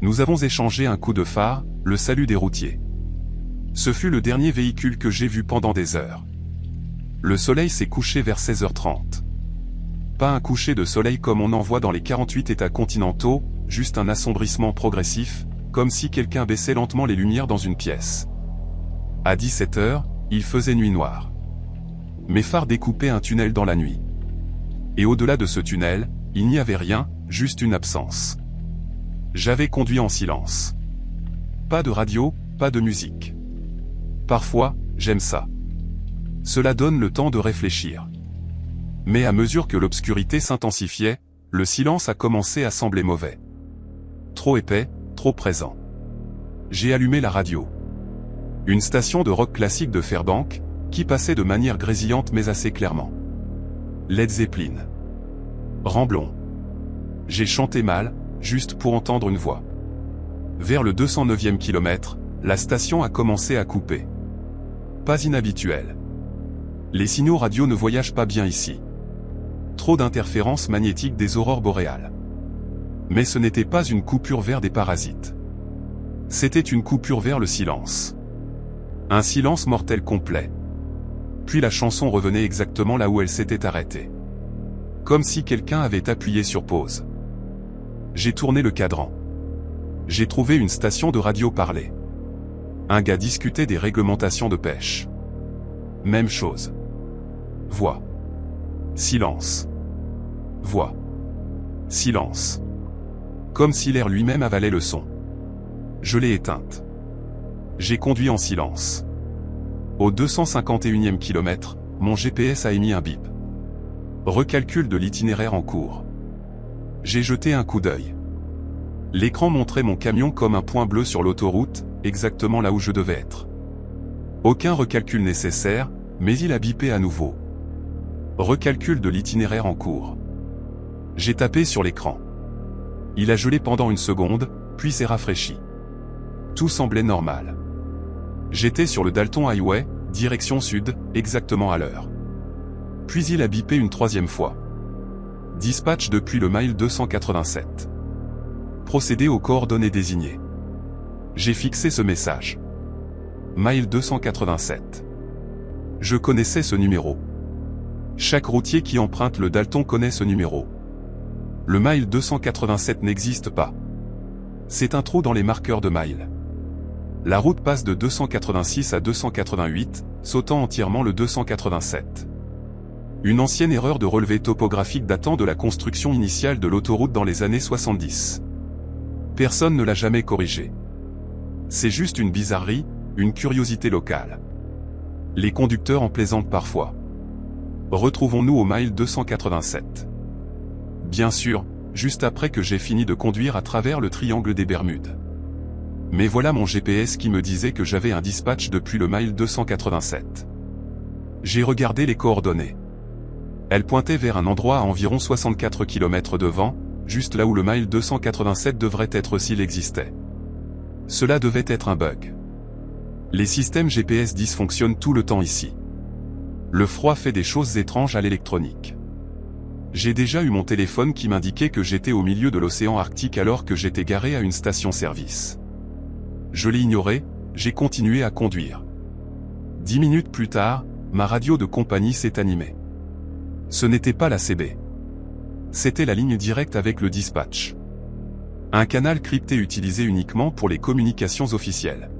Nous avons échangé un coup de phare, le salut des routiers. Ce fut le dernier véhicule que j'ai vu pendant des heures. Le soleil s'est couché vers 16h30. Pas un coucher de soleil comme on en voit dans les 48 États continentaux, juste un assombrissement progressif, comme si quelqu'un baissait lentement les lumières dans une pièce. À 17h, il faisait nuit noire. Mes phares découpaient un tunnel dans la nuit. Et au-delà de ce tunnel, il n'y avait rien, juste une absence. J'avais conduit en silence. Pas de radio, pas de musique. Parfois, j'aime ça. Cela donne le temps de réfléchir. Mais à mesure que l'obscurité s'intensifiait, le silence a commencé à sembler mauvais. Trop épais, trop présent. J'ai allumé la radio. Une station de rock classique de Fairbanks, qui passait de manière grésillante mais assez clairement. Led Zeppelin. Ramblon. J'ai chanté mal, juste pour entendre une voix. Vers le 209e kilomètre, la station a commencé à couper. Pas inhabituel. Les signaux radio ne voyagent pas bien ici. Trop d'interférences magnétiques des aurores boréales. Mais ce n'était pas une coupure vers des parasites. C'était une coupure vers le silence. Un silence mortel complet. Puis la chanson revenait exactement là où elle s'était arrêtée. Comme si quelqu'un avait appuyé sur pause. J'ai tourné le cadran. J'ai trouvé une station de radio parlée. Un gars discutait des réglementations de pêche. Même chose. Voix. Silence. Voix. Silence. Comme si l'air lui-même avalait le son. Je l'ai éteinte. J'ai conduit en silence. Au 251e kilomètre, mon GPS a émis un bip. Recalcul de l'itinéraire en cours. J'ai jeté un coup d'œil. L'écran montrait mon camion comme un point bleu sur l'autoroute, exactement là où je devais être. Aucun recalcul nécessaire, mais il a bipé à nouveau. Recalcul de l'itinéraire en cours. J'ai tapé sur l'écran. Il a gelé pendant une seconde, puis s'est rafraîchi. Tout semblait normal. J'étais sur le Dalton Highway, direction sud, exactement à l'heure. Puis il a bipé une troisième fois. Dispatch depuis le mile 287. Procédez aux coordonnées désignées. J'ai fixé ce message. Mile 287. Je connaissais ce numéro. Chaque routier qui emprunte le Dalton connaît ce numéro. Le mile 287 n'existe pas. C'est un trou dans les marqueurs de mile. La route passe de 286 à 288, sautant entièrement le 287. Une ancienne erreur de relevé topographique datant de la construction initiale de l'autoroute dans les années 70. Personne ne l'a jamais corrigée. C'est juste une bizarrerie, une curiosité locale. Les conducteurs en plaisantent parfois. Retrouvons-nous au mile 287. Bien sûr, juste après que j'ai fini de conduire à travers le triangle des Bermudes. Mais voilà mon GPS qui me disait que j'avais un dispatch depuis le mile 287. J'ai regardé les coordonnées. Elles pointaient vers un endroit à environ 64 km devant, juste là où le mile 287 devrait être s'il existait. Cela devait être un bug. Les systèmes GPS dysfonctionnent tout le temps ici. Le froid fait des choses étranges à l'électronique. J'ai déjà eu mon téléphone qui m'indiquait que j'étais au milieu de l'océan Arctique alors que j'étais garé à une station-service. Je l'ai ignoré, j'ai continué à conduire. 10 minutes plus tard, ma radio de compagnie s'est animée. Ce n'était pas la CB. C'était la ligne directe avec le dispatch. Un canal crypté utilisé uniquement pour les communications officielles.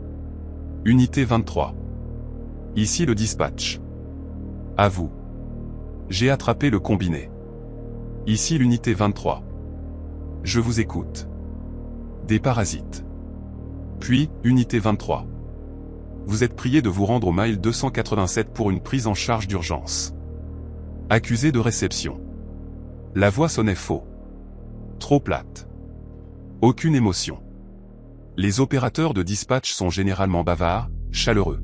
Unité 23. Ici le dispatch. À vous. J'ai attrapé le combiné. Ici l'unité 23. Je vous écoute. Des parasites. Puis, unité 23. Vous êtes prié de vous rendre au mile 287 pour une prise en charge d'urgence. Accusé de réception. La voix sonnait faux. Trop plate. Aucune émotion. Les opérateurs de dispatch sont généralement bavards, chaleureux.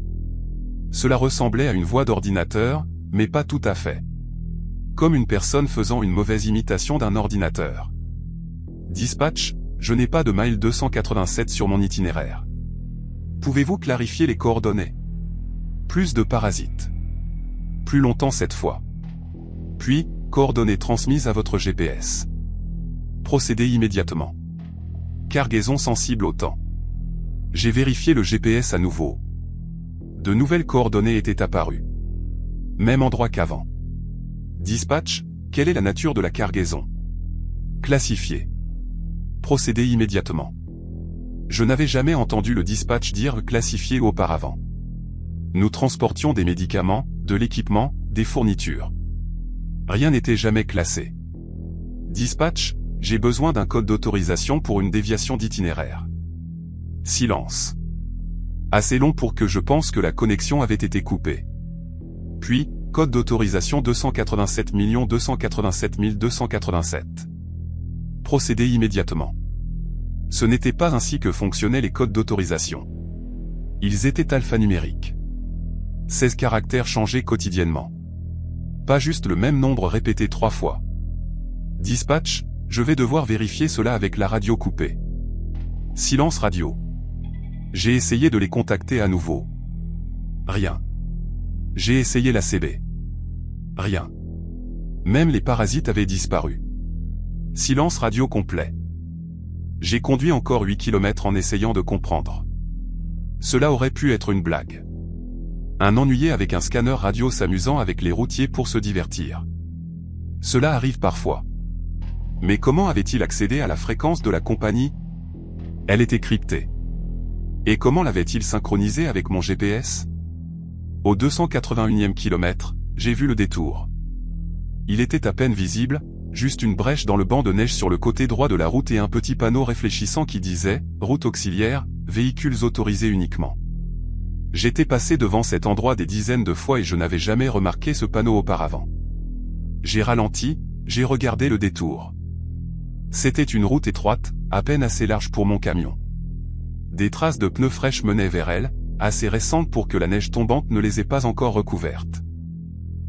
Cela ressemblait à une voix d'ordinateur, mais pas tout à fait. Comme une personne faisant une mauvaise imitation d'un ordinateur. Dispatch, je n'ai pas de mile 287 sur mon itinéraire. Pouvez-vous clarifier les coordonnées? Plus de parasites. Plus longtemps cette fois. Puis, coordonnées transmises à votre GPS. Procédez immédiatement. Cargaison sensible au temps. J'ai vérifié le GPS à nouveau. De nouvelles coordonnées étaient apparues. Même endroit qu'avant. Dispatch, quelle est la nature de la cargaison? Classifié. Procédez immédiatement. Je n'avais jamais entendu le dispatch dire classifié auparavant. Nous transportions des médicaments, de l'équipement, des fournitures. Rien n'était jamais classé. Dispatch, j'ai besoin d'un code d'autorisation pour une déviation d'itinéraire. Silence. Assez long pour que je pense que la connexion avait été coupée. Puis, code d'autorisation 287 287 287. Procédez immédiatement. Ce n'était pas ainsi que fonctionnaient les codes d'autorisation. Ils étaient alphanumériques. 16 caractères changés quotidiennement. Pas juste le même nombre répété 3 fois. Dispatch, je vais devoir vérifier cela avec la radio coupée. Silence radio. J'ai essayé de les contacter à nouveau. Rien. J'ai essayé la CB. Rien. Même les parasites avaient disparu. Silence radio complet. J'ai conduit encore 8 km en essayant de comprendre. Cela aurait pu être une blague. Un ennuyé avec un scanner radio s'amusant avec les routiers pour se divertir. Cela arrive parfois. Mais comment avait-il accédé à la fréquence de la compagnie? Elle était cryptée. Et comment l'avait-il synchronisée avec mon GPS? Au 281e kilomètre, j'ai vu le détour. Il était à peine visible, juste une brèche dans le banc de neige sur le côté droit de la route et un petit panneau réfléchissant qui disait « Route auxiliaire, véhicules autorisés uniquement ». J'étais passé devant cet endroit des dizaines de fois et je n'avais jamais remarqué ce panneau auparavant. J'ai ralenti, j'ai regardé le détour. C'était une route étroite, à peine assez large pour mon camion. Des traces de pneus fraîches menaient vers elle, assez récentes pour que la neige tombante ne les ait pas encore recouvertes.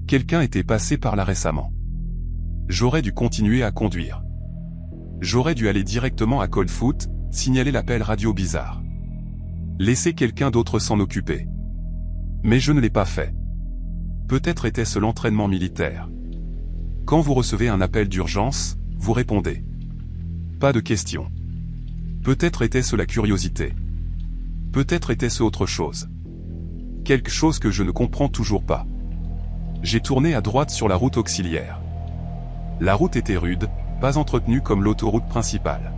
Quelqu'un était passé par là récemment. J'aurais dû continuer à conduire. J'aurais dû aller directement à Coldfoot, signaler l'appel radio bizarre. Laisser quelqu'un d'autre s'en occuper. Mais je ne l'ai pas fait. Peut-être était-ce l'entraînement militaire. Quand vous recevez un appel d'urgence, vous répondez. Pas de questions. Peut-être était-ce la curiosité. Peut-être était-ce autre chose. Quelque chose que je ne comprends toujours pas. J'ai tourné à droite sur la route auxiliaire. La route était rude, pas entretenue comme l'autoroute principale.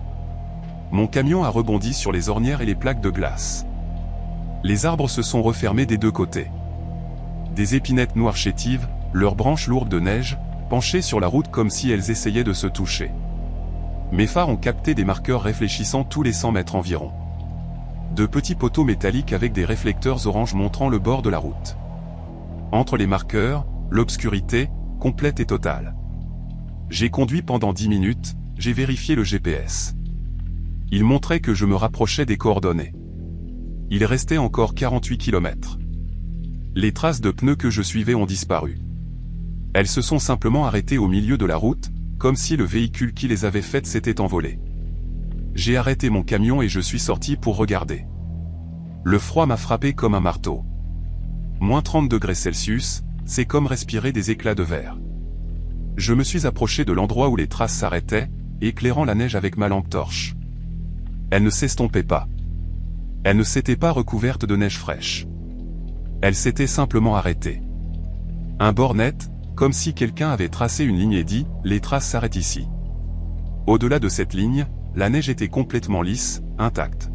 Mon camion a rebondi sur les ornières et les plaques de glace. Les arbres se sont refermés des deux côtés. Des épinettes noires chétives, leurs branches lourdes de neige, penchées sur la route comme si elles essayaient de se toucher. Mes phares ont capté des marqueurs réfléchissant tous les 100 mètres environ. De petits poteaux métalliques avec des réflecteurs orange montrant le bord de la route. Entre les marqueurs, l'obscurité, complète et totale. J'ai conduit pendant 10 minutes, j'ai vérifié le GPS. Il montrait que je me rapprochais des coordonnées. Il restait encore 48 km. Les traces de pneus que je suivais ont disparu. Elles se sont simplement arrêtées au milieu de la route, comme si le véhicule qui les avait faites s'était envolé. J'ai arrêté mon camion et je suis sorti pour regarder. Le froid m'a frappé comme un marteau. Moins 30 degrés Celsius, c'est comme respirer des éclats de verre. Je me suis approché de l'endroit où les traces s'arrêtaient, éclairant la neige avec ma lampe torche. Elle ne s'estompait pas. Elle ne s'était pas recouverte de neige fraîche. Elle s'était simplement arrêtée. Un bord net, comme si quelqu'un avait tracé une ligne et dit « Les traces s'arrêtent ici ». Au-delà de cette ligne, la neige était complètement lisse, intacte.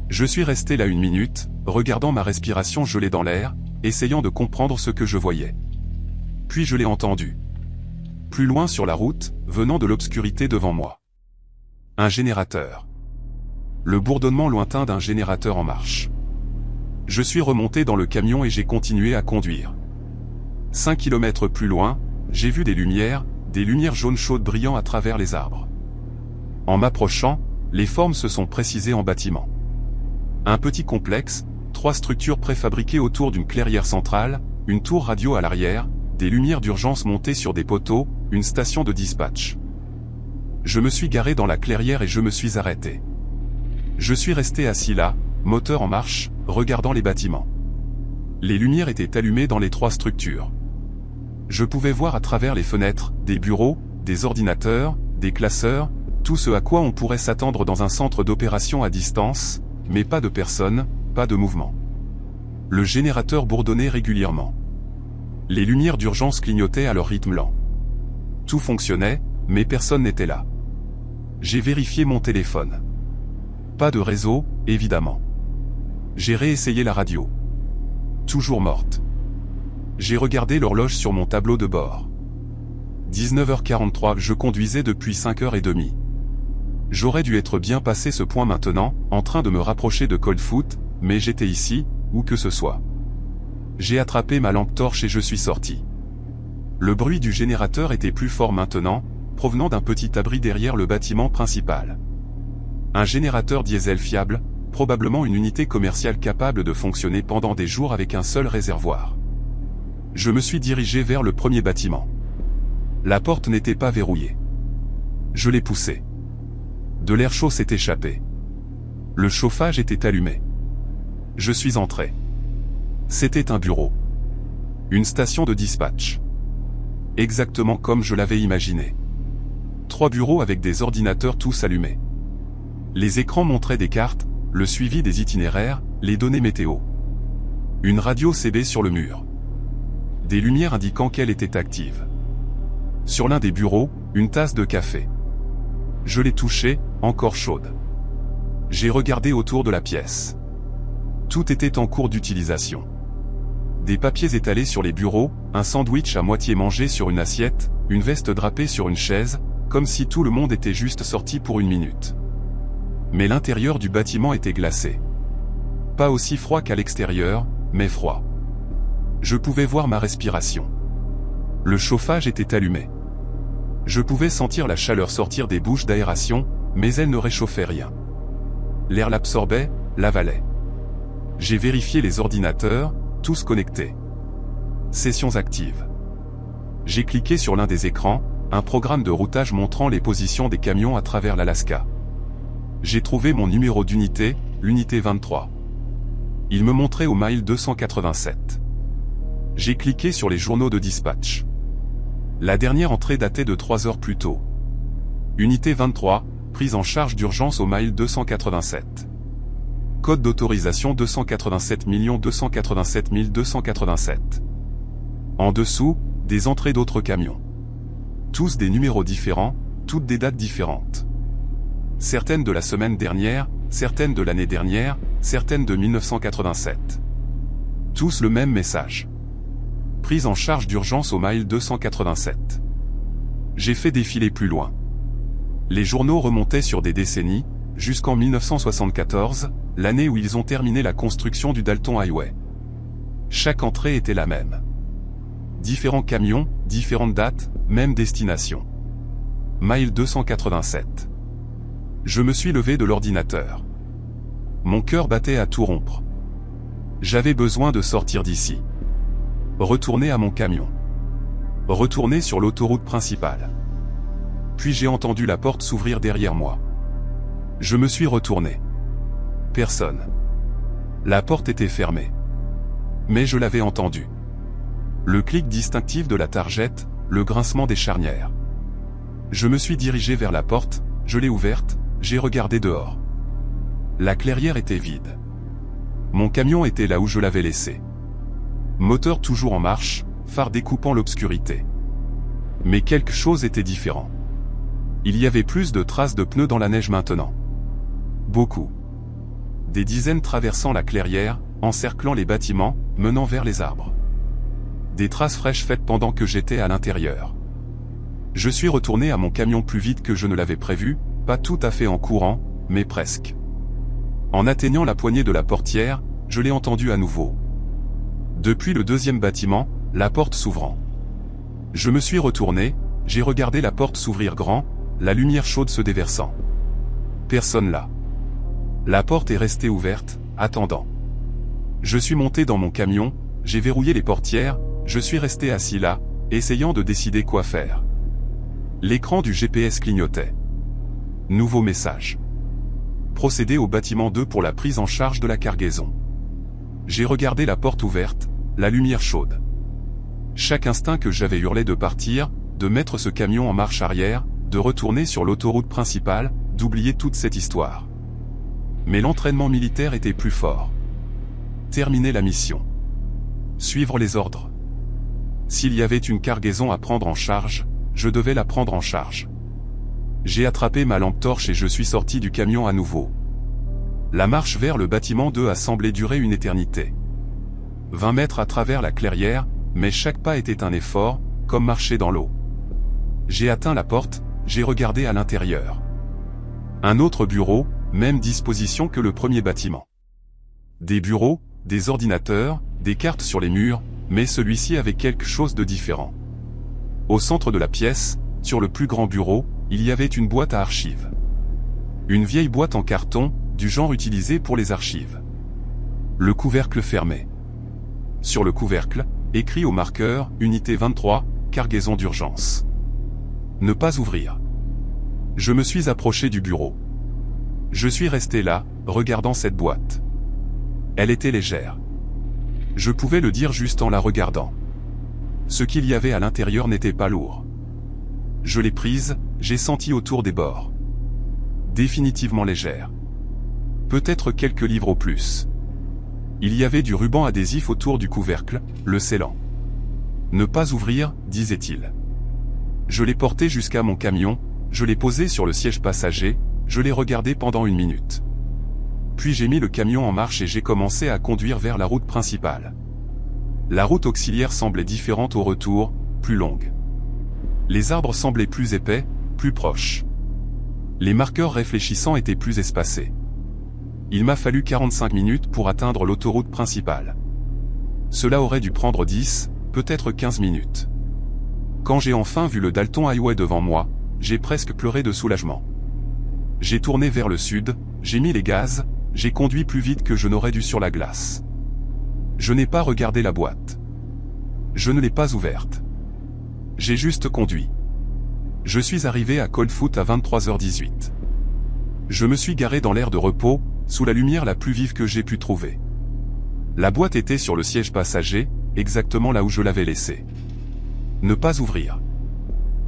Je suis resté là 1 minute, regardant ma respiration gelée dans l'air, essayant de comprendre ce que je voyais. Puis je l'ai entendu. Plus loin sur la route, venant de l'obscurité devant moi. Un générateur. Le bourdonnement lointain d'un générateur en marche. Je suis remonté dans le camion et j'ai continué à conduire. 5 km plus loin, j'ai vu des lumières jaunes chaudes brillant à travers les arbres. En m'approchant, les formes se sont précisées en bâtiment. Un petit complexe, 3 structures préfabriquées autour d'une clairière centrale, une tour radio à l'arrière, des lumières d'urgence montées sur des poteaux, une station de dispatch. Je me suis garé dans la clairière et je me suis arrêté. Je suis resté assis là, moteur en marche, regardant les bâtiments. Les lumières étaient allumées dans les 3 structures. Je pouvais voir à travers les fenêtres, des bureaux, des ordinateurs, des classeurs, tout ce à quoi on pourrait s'attendre dans un centre d'opération à distance, mais pas de personne, pas de mouvement. Le générateur bourdonnait régulièrement. Les lumières d'urgence clignotaient à leur rythme lent. Tout fonctionnait, mais personne n'était là. J'ai vérifié mon téléphone. Pas de réseau, évidemment. J'ai réessayé la radio. Toujours morte. J'ai regardé l'horloge sur mon tableau de bord. 19h43, je conduisais depuis 5h30. J'aurais dû être bien passé ce point maintenant, en train de me rapprocher de Cold Foot, mais j'étais ici, où que ce soit. J'ai attrapé ma lampe torche et je suis sorti. Le bruit du générateur était plus fort maintenant, provenant d'un petit abri derrière le bâtiment principal. Un générateur diesel fiable, probablement une unité commerciale capable de fonctionner pendant des jours avec un seul réservoir. Je me suis dirigé vers le premier bâtiment. La porte n'était pas verrouillée. Je l'ai poussée. De l'air chaud s'est échappé. Le chauffage était allumé. Je suis entré. C'était un bureau. Une station de dispatch. Exactement comme je l'avais imaginé. 3 bureaux avec des ordinateurs tous allumés. Les écrans montraient des cartes, le suivi des itinéraires, les données météo. Une radio CB sur le mur. Des lumières indiquant qu'elle était active. Sur l'un des bureaux, une tasse de café. Je l'ai touchée, encore chaude. J'ai regardé autour de la pièce. Tout était en cours d'utilisation. Des papiers étalés sur les bureaux, un sandwich à moitié mangé sur une assiette, une veste drapée sur une chaise, comme si tout le monde était juste sorti pour une minute. Mais l'intérieur du bâtiment était glacé. Pas aussi froid qu'à l'extérieur, mais froid. Je pouvais voir ma respiration. Le chauffage était allumé. Je pouvais sentir la chaleur sortir des bouches d'aération, mais elle ne réchauffait rien. L'air l'absorbait, l'avalait. J'ai vérifié les ordinateurs, tous connectés. Sessions actives. J'ai cliqué sur l'un des écrans, un programme de routage montrant les positions des camions à travers l'Alaska. J'ai trouvé mon numéro d'unité, l'unité 23. Il me montrait au mile 287. J'ai cliqué sur les journaux de dispatch. La dernière entrée datait de 3 heures plus tôt. Unité 23, prise en charge d'urgence au mile 287. Code d'autorisation 287 287 287. En dessous, des entrées d'autres camions. Tous des numéros différents, toutes des dates différentes. Certaines de la semaine dernière, certaines de l'année dernière, certaines de 1987. Tous le même message. Prise en charge d'urgence au mile 287. J'ai fait défiler plus loin. Les journaux remontaient sur des décennies, jusqu'en 1974, l'année où ils ont terminé la construction du Dalton Highway. Chaque entrée était la même. Différents camions, différentes dates, même destination. Mile 287. Je me suis levé de l'ordinateur. Mon cœur battait à tout rompre. J'avais besoin de sortir d'ici. Retourner à mon camion. Retourner sur l'autoroute principale. Puis j'ai entendu la porte s'ouvrir derrière moi. Je me suis retourné. Personne. La porte était fermée. Mais je l'avais entendue. Le clic distinctif de la targette, le grincement des charnières. Je me suis dirigé vers la porte, je l'ai ouverte, j'ai regardé dehors. La clairière était vide. Mon camion était là où je l'avais laissé. Moteur toujours en marche, phare découpant l'obscurité. Mais quelque chose était différent. Il y avait plus de traces de pneus dans la neige maintenant. Beaucoup. Des dizaines traversant la clairière, encerclant les bâtiments, menant vers les arbres. Des traces fraîches faites pendant que j'étais à l'intérieur. Je suis retourné à mon camion plus vite que je ne l'avais prévu, pas tout à fait en courant, mais presque. En atteignant la poignée de la portière, je l'ai entendu à nouveau. Depuis le deuxième bâtiment, la porte s'ouvrant. Je me suis retourné, j'ai regardé la porte s'ouvrir grand, la lumière chaude se déversant. Personne là. La porte est restée ouverte, attendant. Je suis monté dans mon camion, j'ai verrouillé les portières, je suis resté assis là, essayant de décider quoi faire. L'écran du GPS clignotait. Nouveau message. procéder au bâtiment 2 pour la prise en charge de la cargaison. J'ai regardé la porte ouverte, la lumière chaude. Chaque instinct que j'avais hurlé de partir, de mettre ce camion en marche arrière, de retourner sur l'autoroute principale, d'oublier toute cette histoire. Mais l'entraînement militaire était plus fort. Terminer la mission. Suivre les ordres. S'il y avait une cargaison à prendre en charge, je devais la prendre en charge. J'ai attrapé ma lampe torche et je suis sorti du camion à nouveau. La marche vers le bâtiment 2 a semblé durer une éternité. 20 mètres à travers la clairière, mais chaque pas était un effort, comme marcher dans l'eau. J'ai atteint la porte, j'ai regardé à l'intérieur. Un autre bureau, même disposition que le premier bâtiment. Des bureaux, des ordinateurs, des cartes sur les murs, mais celui-ci avait quelque chose de différent. Au centre de la pièce, sur le plus grand bureau, il y avait une boîte à archives. Une vieille boîte en carton, du genre utilisé pour les archives. Le couvercle fermé. Sur le couvercle, écrit au marqueur, Unité 23, cargaison d'urgence. Ne pas ouvrir. Je me suis approché du bureau. Je suis resté là, regardant cette boîte. Elle était légère. Je pouvais le dire juste en la regardant. Ce qu'il y avait à l'intérieur n'était pas lourd. Je l'ai prise, j'ai senti autour des bords. Définitivement légère. Peut-être quelques livres au plus. Il y avait du ruban adhésif autour du couvercle, le scellant. Ne pas ouvrir, disait-il. Je l'ai porté jusqu'à mon camion, je l'ai posé sur le siège passager, je l'ai regardé pendant 1 minute. Puis j'ai mis le camion en marche et j'ai commencé à conduire vers la route principale. La route auxiliaire semblait différente au retour, plus longue. Les arbres semblaient plus épais, plus proches. Les marqueurs réfléchissants étaient plus espacés. Il m'a fallu 45 minutes pour atteindre l'autoroute principale. Cela aurait dû prendre 10, peut-être 15 minutes. Quand j'ai enfin vu le Dalton Highway devant moi, j'ai presque pleuré de soulagement. J'ai tourné vers le sud, j'ai mis les gaz, j'ai conduit plus vite que je n'aurais dû sur la glace. Je n'ai pas regardé la boîte. Je ne l'ai pas ouverte. J'ai juste conduit. Je suis arrivé à Coldfoot à 23h18. Je me suis garé dans l'aire de repos, sous la lumière la plus vive que j'ai pu trouver. La boîte était sur le siège passager, exactement là où je l'avais laissée. Ne pas ouvrir.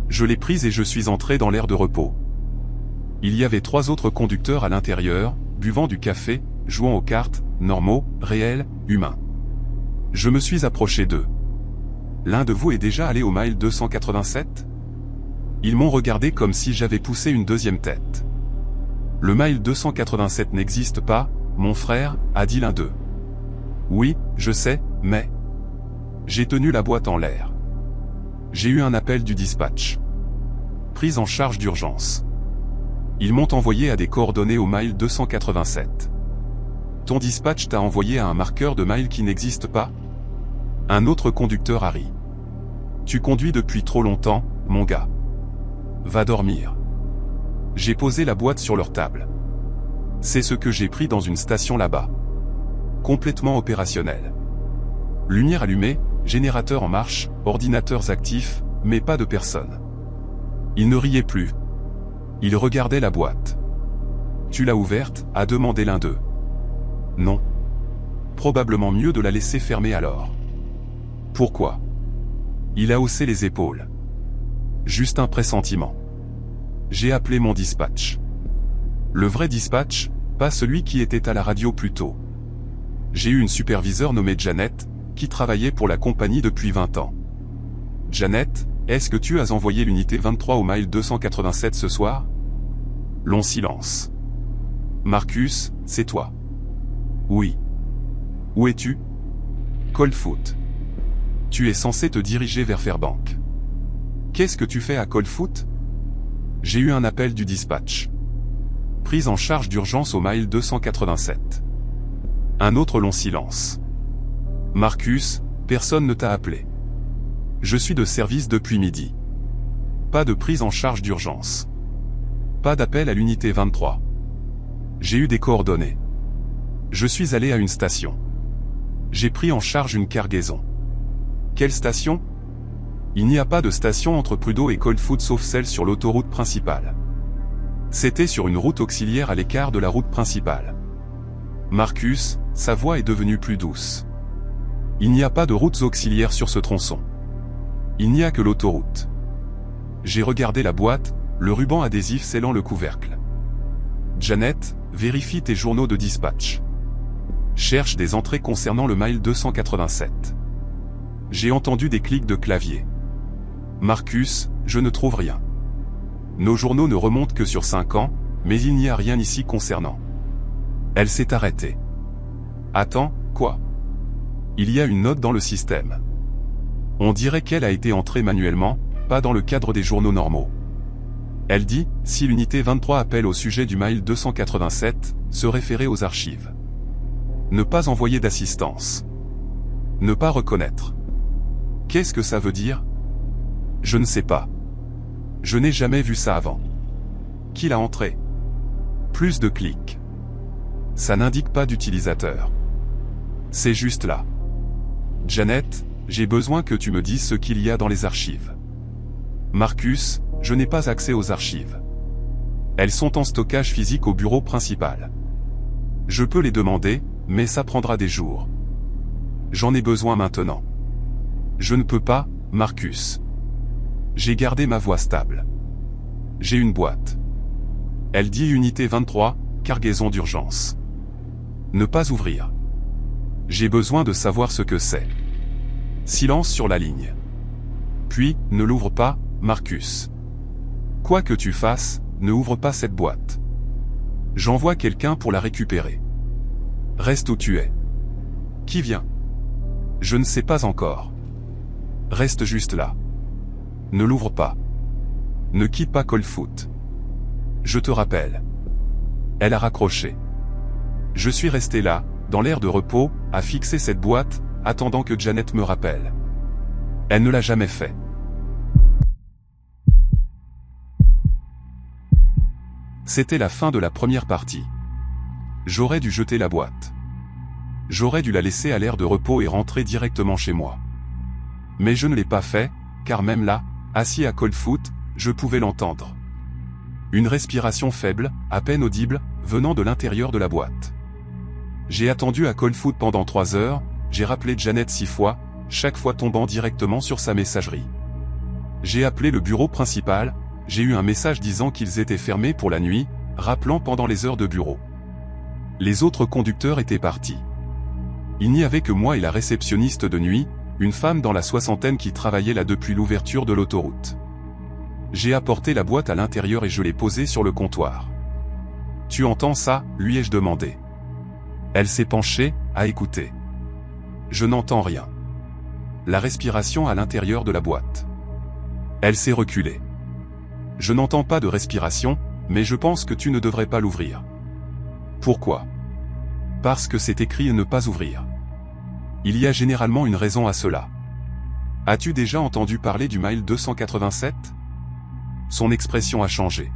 Je l'ai prise et je suis entré dans l'aire de repos. Il y avait 3 autres conducteurs à l'intérieur, buvant du café, jouant aux cartes, normaux, réels, humains. Je me suis approché d'eux. L'un de vous est déjà allé au mile 287 ? Ils m'ont regardé comme si j'avais poussé une deuxième tête. Le mile 287 n'existe pas, mon frère, a dit l'un d'eux. Oui, je sais, mais... J'ai tenu la boîte en l'air. J'ai eu un appel du dispatch. Prise en charge d'urgence. Ils m'ont envoyé à des coordonnées au mile 287. Ton dispatch t'a envoyé à un marqueur de mile qui n'existe pas ? Un autre conducteur a ri. Tu conduis depuis trop longtemps, mon gars. Va dormir. J'ai posé la boîte sur leur table. C'est ce que j'ai pris dans une station là-bas. Complètement opérationnel. Lumière allumée, générateur en marche, ordinateurs actifs, mais pas de personne. Ils ne riaient plus. Ils regardaient la boîte. Tu l'as ouverte, a demandé l'un d'eux. Non. Probablement mieux de la laisser fermer alors. Pourquoi ? Il a haussé les épaules. Juste un pressentiment. J'ai appelé mon dispatch. Le vrai dispatch, pas celui qui était à la radio plus tôt. J'ai eu une superviseure nommée Janet, qui travaillait pour la compagnie depuis 20 ans. Janet, est-ce que tu as envoyé l'unité 23 au mile 287 ce soir ? Long silence. Marcus, c'est toi. Oui. Où es-tu ? Coldfoot. Tu es censé te diriger vers Fairbank. Qu'est-ce que tu fais à Coldfoot ? J'ai eu un appel du dispatch. Prise en charge d'urgence au mile 287. Un autre long silence. Marcus, personne ne t'a appelé. Je suis de service depuis midi. Pas de prise en charge d'urgence. Pas d'appel à l'unité 23. J'ai eu des coordonnées. Je suis allé à une station. J'ai pris en charge une cargaison. Quelle station ? Il n'y a pas de station entre Prudhoe et Coldfoot sauf celle sur l'autoroute principale. C'était sur une route auxiliaire à l'écart de la route principale. Marcus, sa voix est devenue plus douce. Il n'y a pas de routes auxiliaires sur ce tronçon. Il n'y a que l'autoroute. J'ai regardé la boîte, le ruban adhésif scellant le couvercle. Janet, vérifie tes journaux de dispatch. Cherche des entrées concernant le mile 287. J'ai entendu des clics de clavier. Marcus, je ne trouve rien. Nos journaux ne remontent que sur 5 ans, mais il n'y a rien ici concernant. Elle s'est arrêtée. Attends, quoi? Il y a une note dans le système. On dirait qu'elle a été entrée manuellement, pas dans le cadre des journaux normaux. Elle dit, si l'unité 23 appelle au sujet du mile 287, se référer aux archives. Ne pas envoyer d'assistance. Ne pas reconnaître. Qu'est-ce que ça veut dire? Je ne sais pas. Je n'ai jamais vu ça avant. Qui l'a entré? Plus de clics. Ça n'indique pas d'utilisateur. C'est juste là. Janet, j'ai besoin que tu me dises ce qu'il y a dans les archives. Marcus, je n'ai pas accès aux archives. Elles sont en stockage physique au bureau principal. Je peux les demander, mais ça prendra des jours. J'en ai besoin maintenant. Je ne peux pas, Marcus. J'ai gardé ma voix stable. J'ai une boîte. Elle dit unité 23, cargaison d'urgence. Ne pas ouvrir. J'ai besoin de savoir ce que c'est. Silence sur la ligne. Puis, ne l'ouvre pas, Marcus. Quoi que tu fasses, ne ouvre pas cette boîte. J'envoie quelqu'un pour la récupérer. Reste où tu es. Qui vient? Je ne sais pas encore. Reste juste là. Ne l'ouvre pas. Ne quitte pas Coldfoot. Je te rappelle. Elle a raccroché. Je suis resté là, dans l'air de repos, à fixer cette boîte, attendant que Janet me rappelle. Elle ne l'a jamais fait. C'était la fin de la première partie. J'aurais dû jeter la boîte. J'aurais dû la laisser à l'air de repos et rentrer directement chez moi. Mais je ne l'ai pas fait, car même là, assis à Coldfoot, je pouvais l'entendre. Une respiration faible, à peine audible, venant de l'intérieur de la boîte. J'ai attendu à Coldfoot pendant 3 heures, j'ai rappelé Janet 6 fois, chaque fois tombant directement sur sa messagerie. J'ai appelé le bureau principal, j'ai eu un message disant qu'ils étaient fermés pour la nuit, rappelant pendant les heures de bureau. Les autres conducteurs étaient partis. Il n'y avait que moi et la réceptionniste de nuit, une femme dans la soixantaine qui travaillait là depuis l'ouverture de l'autoroute. J'ai apporté la boîte à l'intérieur et je l'ai posée sur le comptoir. « Tu entends ça ?» lui ai-je demandé. Elle s'est penchée, a écouté. Je n'entends rien. La respiration à l'intérieur de la boîte. Elle s'est reculée. Je n'entends pas de respiration, mais je pense que tu ne devrais pas l'ouvrir. Pourquoi? Parce que c'est écrit ne pas ouvrir. Il y a généralement une raison à cela. As-tu déjà entendu parler du mile 287? Son expression a changé.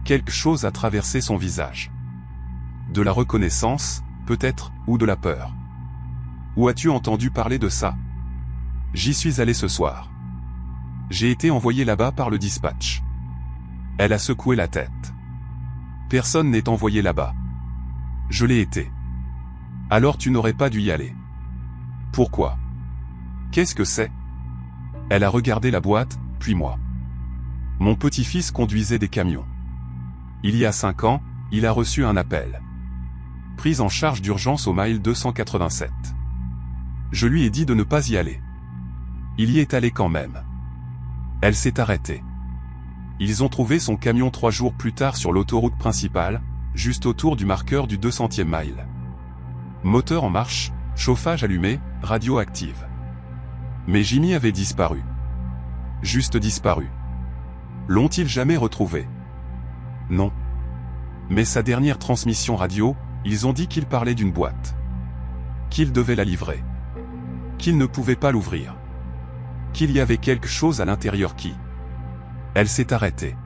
Quelque chose a traversé son visage. De la reconnaissance, peut-être, ou de la peur. Où as-tu entendu parler de ça? J'y suis allé ce soir. J'ai été envoyé là-bas par le dispatch. Elle a secoué la tête. Personne n'est envoyé là-bas. Je l'ai été. Alors tu n'aurais pas dû y aller. Pourquoi? Qu'est-ce que c'est? Elle a regardé la boîte, puis moi. Mon petit-fils conduisait des camions. Il y a 5 ans, il a reçu un appel. Prise en charge d'urgence au mile 287. Je lui ai dit de ne pas y aller. Il y est allé quand même. Elle s'est arrêtée. Ils ont trouvé son camion 3 jours plus tard sur l'autoroute principale, juste autour du marqueur du 200e mile. Moteur en marche, chauffage allumé, radio active. Mais Jimmy avait disparu. Juste disparu. L'ont-ils jamais retrouvé? Non. Mais sa dernière transmission radio, ils ont dit qu'il parlait d'une boîte. Qu'il devait la livrer. Qu'il ne pouvait pas l'ouvrir. Qu'il y avait quelque chose à l'intérieur qui... Elle s'est arrêtée.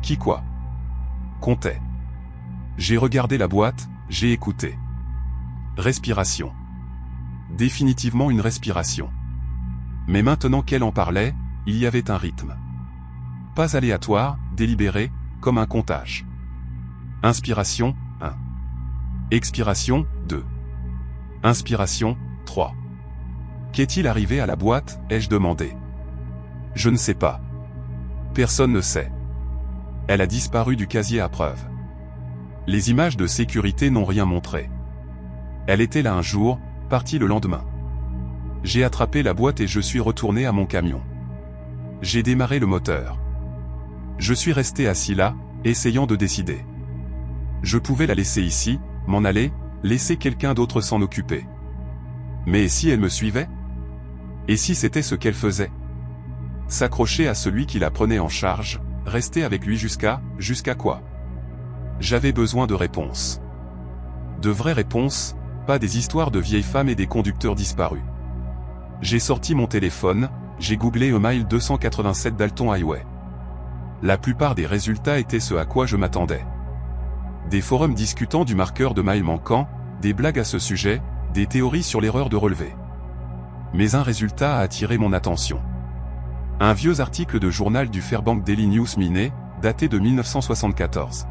Qui quoi? Comptait. J'ai regardé la boîte, j'ai écouté. Respiration. Définitivement une respiration. Mais maintenant qu'elle en parlait, il y avait un rythme. Pas aléatoire, délibéré, comme un comptage. Inspiration, 1. Expiration, 2. Inspiration, 3. Qu'est-il arrivé à la boîte, ai-je demandé. Je ne sais pas. Personne ne sait. Elle a disparu du casier à preuves. Les images de sécurité n'ont rien montré. Elle était là un jour, partie le lendemain. J'ai attrapé la boîte et je suis retourné à mon camion. J'ai démarré le moteur. Je suis resté assis là, essayant de décider. Je pouvais la laisser ici, m'en aller, laisser quelqu'un d'autre s'en occuper. Mais si elle me suivait? Et si c'était ce qu'elle faisait? S'accrocher à celui qui la prenait en charge, rester avec lui jusqu'à quoi? J'avais besoin de réponses. De vraies réponses, pas des histoires de vieilles femmes et des conducteurs disparus. J'ai sorti mon téléphone, j'ai googlé A Mile 287 Dalton Highway. La plupart des résultats étaient ce à quoi je m'attendais. Des forums discutant du marqueur de mile manquant, des blagues à ce sujet, des théories sur l'erreur de relevé. Mais un résultat a attiré mon attention. Un vieux article de journal du Fairbanks Daily News Miné, daté de 1974.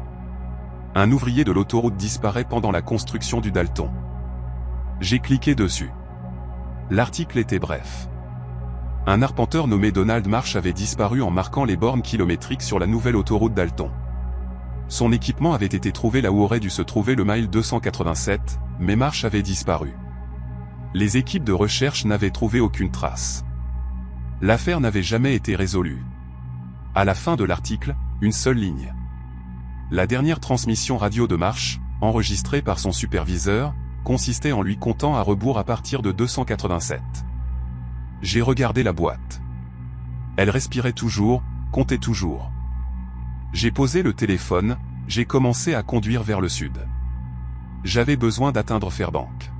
Un ouvrier de l'autoroute disparaît pendant la construction du Dalton. J'ai cliqué dessus. L'article était bref. Un arpenteur nommé Donald Marsh avait disparu en marquant les bornes kilométriques sur la nouvelle autoroute Dalton. Son équipement avait été trouvé là où aurait dû se trouver le mile 287, mais Marsh avait disparu. Les équipes de recherche n'avaient trouvé aucune trace. L'affaire n'avait jamais été résolue. À la fin de l'article, une seule ligne. La dernière transmission radio de Marsh, enregistrée par son superviseur, consistait en lui comptant à rebours à partir de 287. J'ai regardé la boîte. Elle respirait toujours, comptait toujours. J'ai posé le téléphone, j'ai commencé à conduire vers le sud. J'avais besoin d'atteindre Fairbanks.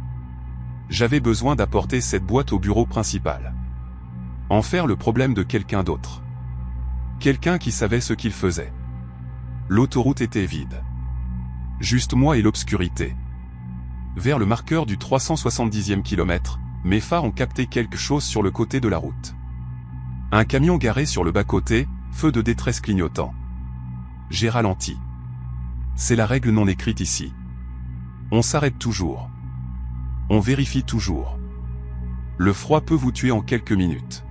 J'avais besoin d'apporter cette boîte au bureau principal. En faire le problème de quelqu'un d'autre. Quelqu'un qui savait ce qu'il faisait. L'autoroute était vide. Juste moi et l'obscurité. Vers le marqueur du 370e kilomètre, mes phares ont capté quelque chose sur le côté de la route. Un camion garé sur le bas-côté, feu de détresse clignotant. J'ai ralenti. C'est la règle non écrite ici. On s'arrête toujours. On vérifie toujours. Le froid peut vous tuer en quelques minutes.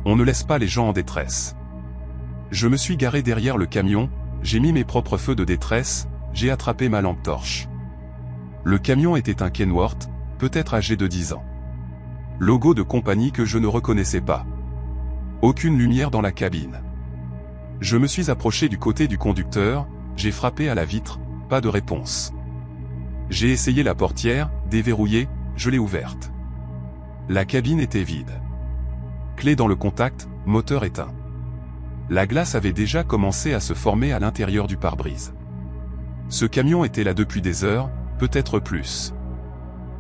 On ne laisse pas les gens en détresse. Je me suis garé derrière le camion, j'ai mis mes propres feux de détresse, j'ai attrapé ma lampe torche. Le camion était un Kenworth, peut-être âgé de 10 ans. Logo de compagnie que je ne reconnaissais pas. Aucune lumière dans la cabine. Je me suis approché du côté du conducteur, j'ai frappé à la vitre, pas de réponse. J'ai essayé la portière, déverrouillée, je l'ai ouverte. La cabine était vide. Clé dans le contact, moteur éteint. La glace avait déjà commencé à se former à l'intérieur du pare-brise. Ce camion était là depuis des heures, peut-être plus.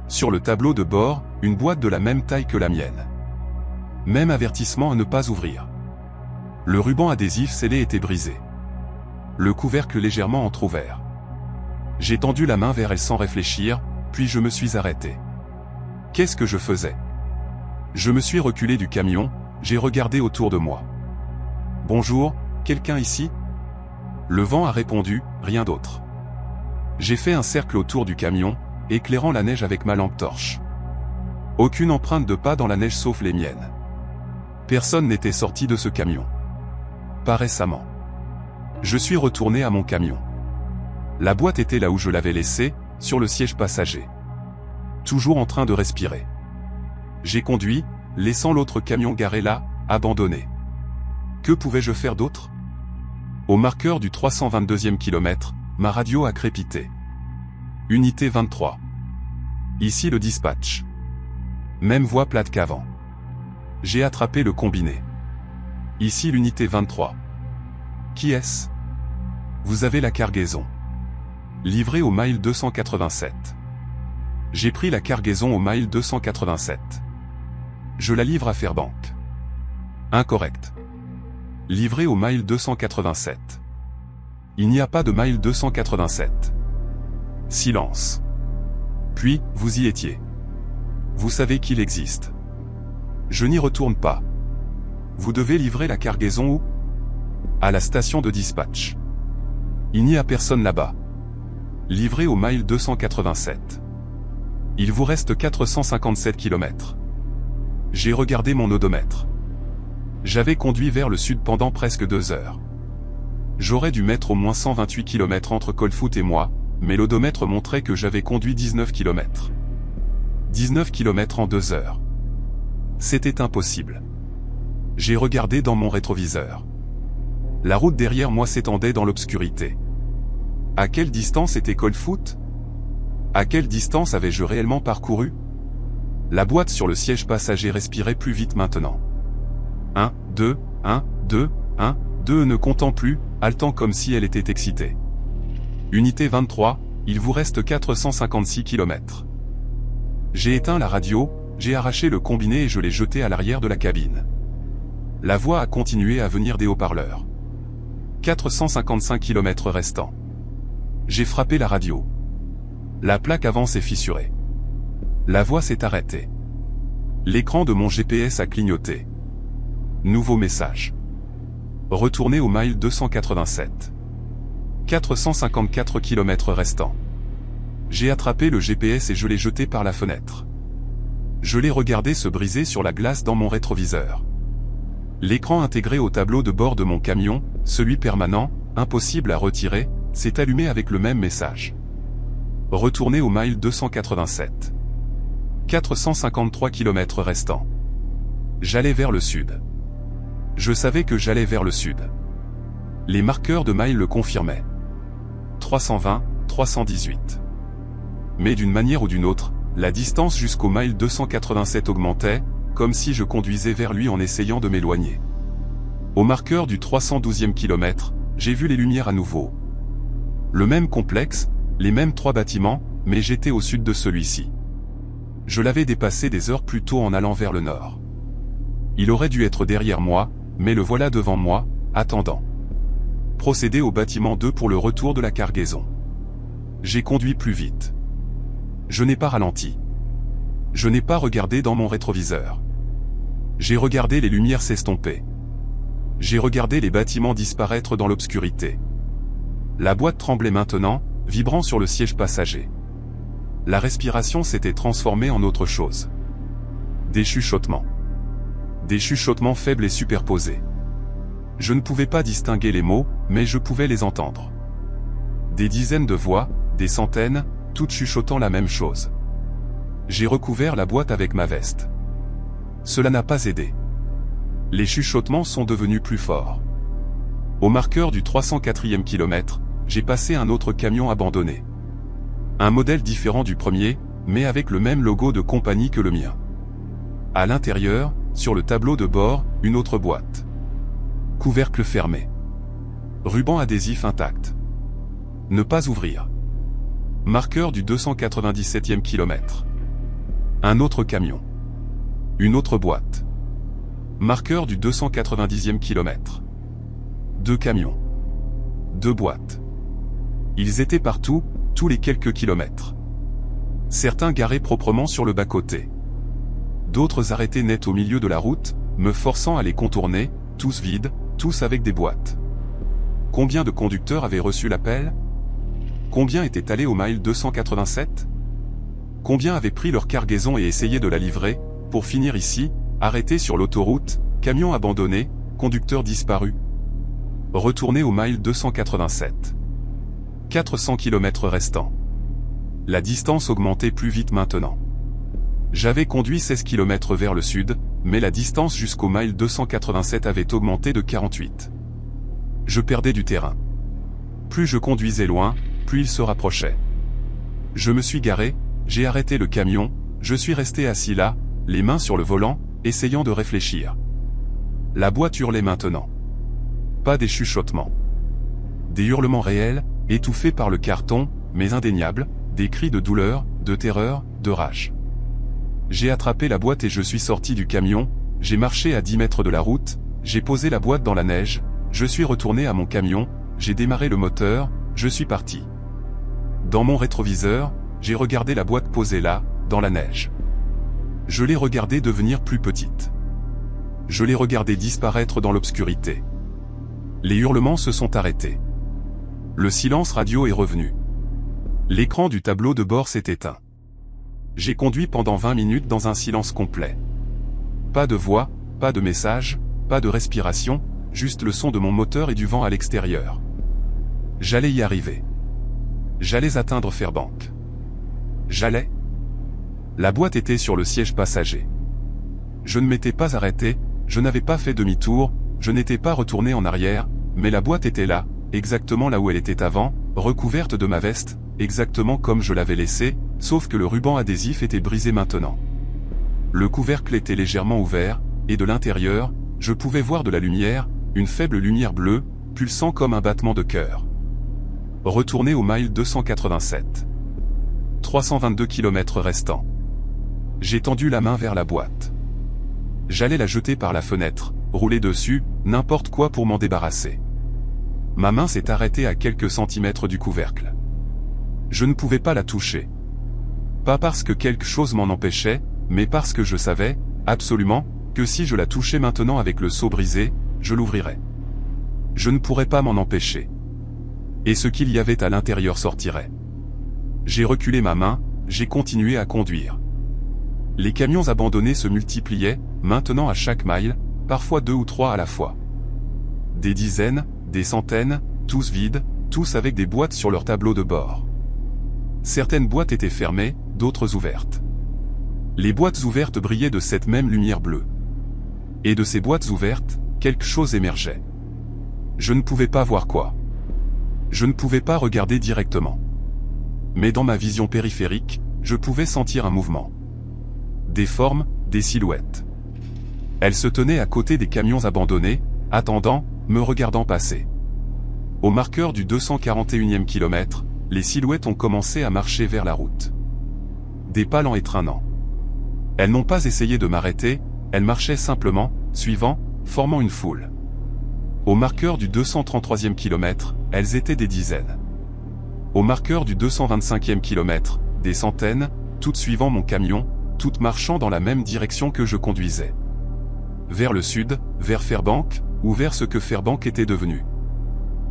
Sur le tableau de bord, une boîte de la même taille que la mienne. Même avertissement à ne pas ouvrir. Le ruban adhésif scellé était brisé. Le couvercle légèrement entrouvert. J'ai tendu la main vers elle sans réfléchir, puis je me suis arrêté. Qu'est-ce que je faisais? Je me suis reculé du camion, j'ai regardé autour de moi. Bonjour, quelqu'un ici? Le vent a répondu, rien d'autre. J'ai fait un cercle autour du camion, éclairant la neige avec ma lampe torche. Aucune empreinte de pas dans la neige sauf les miennes. Personne n'était sorti de ce camion. Pas récemment. Je suis retourné à mon camion. La boîte était là où je l'avais laissée, sur le siège passager. Toujours en train de respirer. J'ai conduit, laissant l'autre camion garé là, abandonné. Que pouvais-je faire d'autre? Au marqueur du 322e kilomètre, ma radio a crépité. Unité 23. Ici le dispatch. Même voix plate qu'avant. J'ai attrapé le combiné. Ici l'unité 23. Qui est-ce? Vous avez la cargaison. Livrée au mile 287. J'ai pris la cargaison au mile 287. Je la livre à Fairbanks. Incorrect. Livré au mile 287. Il n'y a pas de mile 287. Silence. Puis, vous y étiez. Vous savez qu'il existe. Je n'y retourne pas. Vous devez livrer la cargaison où? À la station de dispatch. Il n'y a personne là-bas. Livré au mile 287. Il vous reste 457 km. J'ai regardé mon odomètre. J'avais conduit vers le sud pendant presque 2 heures. J'aurais dû mettre au moins 128 km entre Coldfoot et moi, mais l'odomètre montrait que j'avais conduit 19 km. 19 km en 2 heures. C'était impossible. J'ai regardé dans mon rétroviseur. La route derrière moi s'étendait dans l'obscurité. À quelle distance était Coldfoot? À quelle distance avais-je réellement parcouru? La boîte sur le siège passager respirait plus vite maintenant. 1, 2, 1, 2, 1, 2 ne comptant plus, haletant comme si elle était excitée. Unité 23, il vous reste 456 km. J'ai éteint la radio, j'ai arraché le combiné et je l'ai jeté à l'arrière de la cabine. La voix a continué à venir des haut-parleurs. 455 km restants. J'ai frappé la radio. La plaque avant s'est fissurée. La voix s'est arrêtée. L'écran de mon GPS a clignoté. Nouveau message. Retournez au mile 287. 454 km restants. J'ai attrapé le GPS et je l'ai jeté par la fenêtre. Je l'ai regardé se briser sur la glace dans mon rétroviseur. L'écran intégré au tableau de bord de mon camion, celui permanent, impossible à retirer, s'est allumé avec le même message. Retournez au mile 287. 453 km restants. J'allais vers le sud. Je savais que j'allais vers le sud. Les marqueurs de miles le confirmaient. 320, 318. Mais d'une manière ou d'une autre, la distance jusqu'au mile 287 augmentait, comme si je conduisais vers lui en essayant de m'éloigner. Au marqueur du 312e kilomètre, j'ai vu les lumières à nouveau. Le même complexe, les mêmes 3 bâtiments, mais j'étais au sud de celui-ci. Je l'avais dépassé des heures plus tôt en allant vers le nord. Il aurait dû être derrière moi, mais le voilà devant moi, attendant. Procéder au bâtiment 2 pour le retour de la cargaison. J'ai conduit plus vite. Je n'ai pas ralenti. Je n'ai pas regardé dans mon rétroviseur. J'ai regardé les lumières s'estomper. J'ai regardé les bâtiments disparaître dans l'obscurité. La boîte tremblait maintenant, vibrant sur le siège passager. La respiration s'était transformée en autre chose. Des chuchotements. Des chuchotements faibles et superposés. Je ne pouvais pas distinguer les mots, mais je pouvais les entendre. Des dizaines de voix, des centaines, toutes chuchotant la même chose. J'ai recouvert la boîte avec ma veste. Cela n'a pas aidé. Les chuchotements sont devenus plus forts. Au marqueur du 304e kilomètre, j'ai passé un autre camion abandonné. Un modèle différent du premier, mais avec le même logo de compagnie que le mien. À l'intérieur, sur le tableau de bord, une autre boîte. Couvercle fermé. Ruban adhésif intact. Ne pas ouvrir. Marqueur du 297e kilomètre. Un autre camion. Une autre boîte. Marqueur du 290e kilomètre. 2 camions. 2 boîtes. Ils étaient partout, tous les quelques kilomètres. Certains garés proprement sur le bas-côté. D'autres arrêtés net au milieu de la route, me forçant à les contourner, tous vides, tous avec des boîtes. Combien de conducteurs avaient reçu l'appel? Combien étaient allés au mile 287? Combien avaient pris leur cargaison et essayé de la livrer, pour finir ici, arrêtés sur l'autoroute, camions abandonnés, conducteurs disparus? Retourner au mile 287. 400 km restants. La distance augmentait plus vite maintenant. J'avais conduit 16 km vers le sud, mais la distance jusqu'au mile 287 avait augmenté de 48. Je perdais du terrain. Plus je conduisais loin, plus il se rapprochait. Je me suis garé, j'ai arrêté le camion, je suis resté assis là, les mains sur le volant, essayant de réfléchir. La boîte hurlait maintenant. Pas des chuchotements. Des hurlements réels, étouffés par le carton, mais indéniables, des cris de douleur, de terreur, de rage. J'ai attrapé la boîte et je suis sorti du camion, j'ai marché à 10 mètres de la route, j'ai posé la boîte dans la neige, je suis retourné à mon camion, j'ai démarré le moteur, je suis parti. Dans mon rétroviseur, j'ai regardé la boîte posée là, dans la neige. Je l'ai regardée devenir plus petite. Je l'ai regardée disparaître dans l'obscurité. Les hurlements se sont arrêtés. Le silence radio est revenu. L'écran du tableau de bord s'est éteint. J'ai conduit pendant 20 minutes dans un silence complet. Pas de voix, pas de message, pas de respiration, juste le son de mon moteur et du vent à l'extérieur. J'allais y arriver. J'allais atteindre Fairbanks. J'allais. La boîte était sur le siège passager. Je ne m'étais pas arrêté, je n'avais pas fait demi-tour, je n'étais pas retourné en arrière, mais la boîte était là, exactement là où elle était avant, recouverte de ma veste, exactement comme je l'avais laissée, sauf que le ruban adhésif était brisé maintenant. Le couvercle était légèrement ouvert, et de l'intérieur, je pouvais voir de la lumière, une faible lumière bleue, pulsant comme un battement de cœur. Retourner au mile 287. 322 km restants. J'ai tendu la main vers la boîte. J'allais la jeter par la fenêtre, rouler dessus, n'importe quoi pour m'en débarrasser. Ma main s'est arrêtée à quelques centimètres du couvercle. Je ne pouvais pas la toucher. Pas parce que quelque chose m'en empêchait, mais parce que je savais, absolument, que si je la touchais maintenant avec le seau brisé, je l'ouvrirais. Je ne pourrais pas m'en empêcher. Et ce qu'il y avait à l'intérieur sortirait. J'ai reculé ma main, j'ai continué à conduire. Les camions abandonnés se multipliaient, maintenant à chaque mile, parfois 2 ou 3 à la fois. Des dizaines, des centaines, tous vides, tous avec des boîtes sur leur tableau de bord. Certaines boîtes étaient fermées, d'autres ouvertes. Les boîtes ouvertes brillaient de cette même lumière bleue. Et de ces boîtes ouvertes, quelque chose émergeait. Je ne pouvais pas voir quoi. Je ne pouvais pas regarder directement. Mais dans ma vision périphérique, je pouvais sentir un mouvement. Des formes, des silhouettes. Elles se tenaient à côté des camions abandonnés, attendant, me regardant passer. Au marqueur du 241e kilomètre, les silhouettes ont commencé à marcher vers la route. Des pas lents et traînants. Elles n'ont pas essayé de m'arrêter, elles marchaient simplement, suivant, formant une foule. Au marqueur du 233e kilomètre, elles étaient des dizaines. Au marqueur du 225e kilomètre, des centaines, toutes suivant mon camion, toutes marchant dans la même direction que je conduisais. Vers le sud, vers Fairbanks, ou vers ce que Fairbanks était devenu.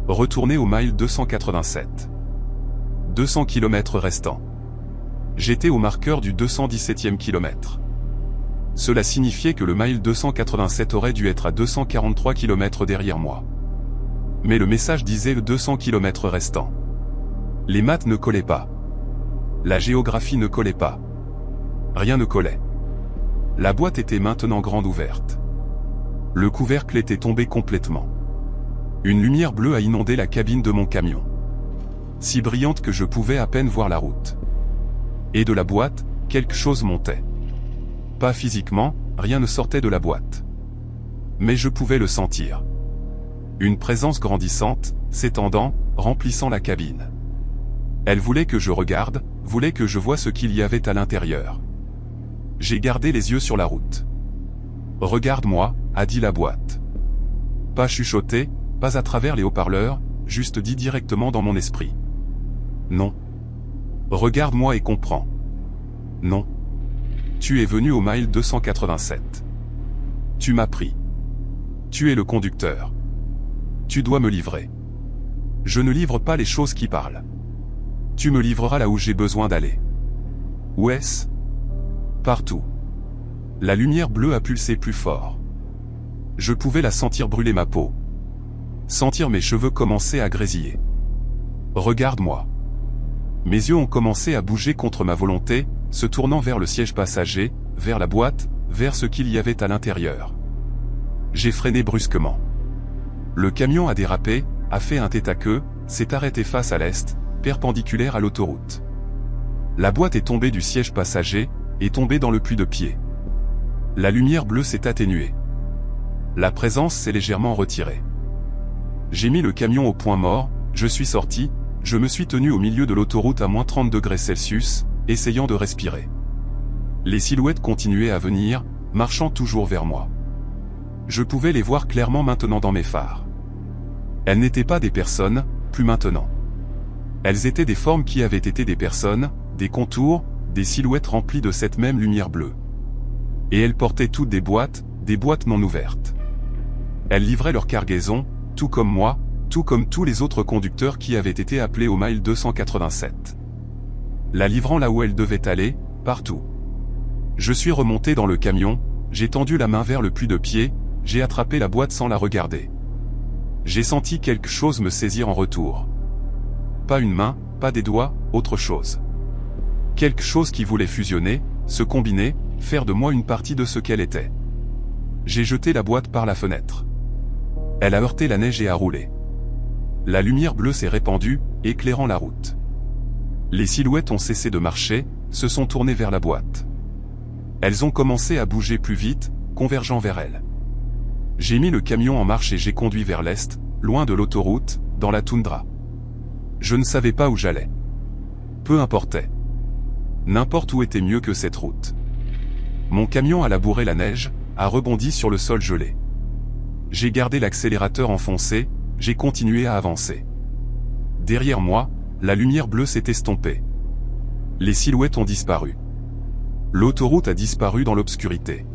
Retourner au mile 287. 200 km restants. J'étais au marqueur du 217e kilomètre. Cela signifiait que le mile 287 aurait dû être à 243 km derrière moi. Mais le message disait le 200 km restants. Les maths ne collaient pas. La géographie ne collait pas. Rien ne collait. La boîte était maintenant grande ouverte. Le couvercle était tombé complètement. Une lumière bleue a inondé la cabine de mon camion. Si brillante que je pouvais à peine voir la route. Et de la boîte, quelque chose montait. Pas physiquement, rien ne sortait de la boîte. Mais je pouvais le sentir. Une présence grandissante, s'étendant, remplissant la cabine. Elle voulait que je regarde, voulait que je voie ce qu'il y avait à l'intérieur. J'ai gardé les yeux sur la route. « Regarde-moi » a dit la boîte. Pas chuchoté, pas à travers les haut-parleurs, juste dit directement dans mon esprit. Non. Regarde-moi et comprends. Non. Tu es venu au mile 287. Tu m'as pris. Tu es le conducteur. Tu dois me livrer. Je ne livre pas les choses qui parlent. Tu me livreras là où j'ai besoin d'aller. Où est-ce ? Partout. La lumière bleue a pulsé plus fort. Je pouvais la sentir brûler ma peau. Sentir mes cheveux commencer à grésiller. Regarde-moi. Mes yeux ont commencé à bouger contre ma volonté, se tournant vers le siège passager, vers la boîte, vers ce qu'il y avait à l'intérieur. J'ai freiné brusquement. Le camion a dérapé, a fait un tête-à-queue, s'est arrêté face à l'est, perpendiculaire à l'autoroute. La boîte est tombée du siège passager, est tombée dans le puits de pied. La lumière bleue s'est atténuée. La présence s'est légèrement retirée. J'ai mis le camion au point mort, je suis sorti, je me suis tenu au milieu de l'autoroute à moins 30 degrés Celsius, essayant de respirer. Les silhouettes continuaient à venir, marchant toujours vers moi. Je pouvais les voir clairement maintenant dans mes phares. Elles n'étaient pas des personnes, plus maintenant. Elles étaient des formes qui avaient été des personnes, des contours, des silhouettes remplies de cette même lumière bleue. Et elles portaient toutes des boîtes non ouvertes. Elles livraient leur cargaison, tout comme moi, tout comme tous les autres conducteurs qui avaient été appelés au mile 287. La livrant là où elle devait aller, partout. Je suis remonté dans le camion, j'ai tendu la main vers le puits de pied, j'ai attrapé la boîte sans la regarder. J'ai senti quelque chose me saisir en retour. Pas une main, pas des doigts, autre chose. Quelque chose qui voulait fusionner, se combiner, faire de moi une partie de ce qu'elle était. J'ai jeté la boîte par la fenêtre. Elle a heurté la neige et a roulé. La lumière bleue s'est répandue, éclairant la route. Les silhouettes ont cessé de marcher, se sont tournées vers la boîte. Elles ont commencé à bouger plus vite, convergeant vers elle. J'ai mis le camion en marche et j'ai conduit vers l'est, loin de l'autoroute, dans la toundra. Je ne savais pas où j'allais. Peu importait. N'importe où était mieux que cette route. Mon camion a labouré la neige, a rebondi sur le sol gelé. J'ai gardé l'accélérateur enfoncé, j'ai continué à avancer. Derrière moi, la lumière bleue s'est estompée. Les silhouettes ont disparu. L'autoroute a disparu dans l'obscurité.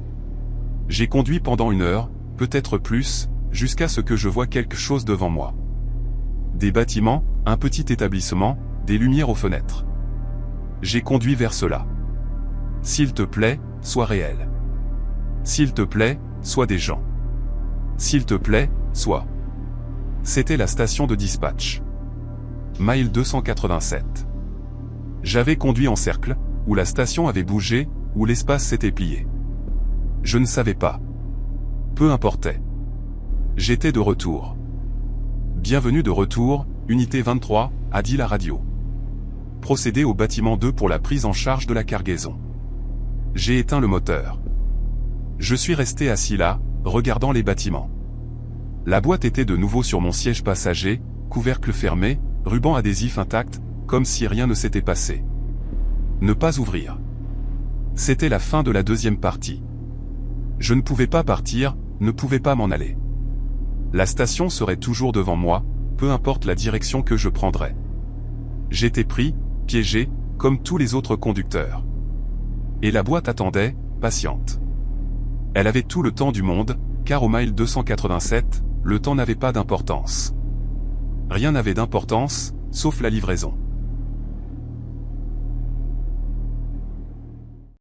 J'ai conduit pendant 1 heure, peut-être plus, jusqu'à ce que je voie quelque chose devant moi. Des bâtiments, un petit établissement, des lumières aux fenêtres. J'ai conduit vers cela. S'il te plaît, sois réel. S'il te plaît, sois des gens. S'il te plaît, sois. C'était la station de dispatch. Mile 287. J'avais conduit en cercle, où la station avait bougé, où l'espace s'était plié. Je ne savais pas. Peu importait. J'étais de retour. Bienvenue de retour, unité 23, a dit la radio. Procédez au bâtiment 2 pour la prise en charge de la cargaison. J'ai éteint le moteur. Je suis resté assis là, regardant les bâtiments. La boîte était de nouveau sur mon siège passager, couvercle fermé, ruban adhésif intact, comme si rien ne s'était passé. Ne pas ouvrir. C'était la fin de la deuxième partie. Je ne pouvais pas partir, ne pouvais pas m'en aller. La station serait toujours devant moi, peu importe la direction que je prendrais. J'étais pris, piégé, comme tous les autres conducteurs. Et la boîte attendait, patiente. Elle avait tout le temps du monde, car au mile 287, le temps n'avait pas d'importance. Rien n'avait d'importance, sauf la livraison.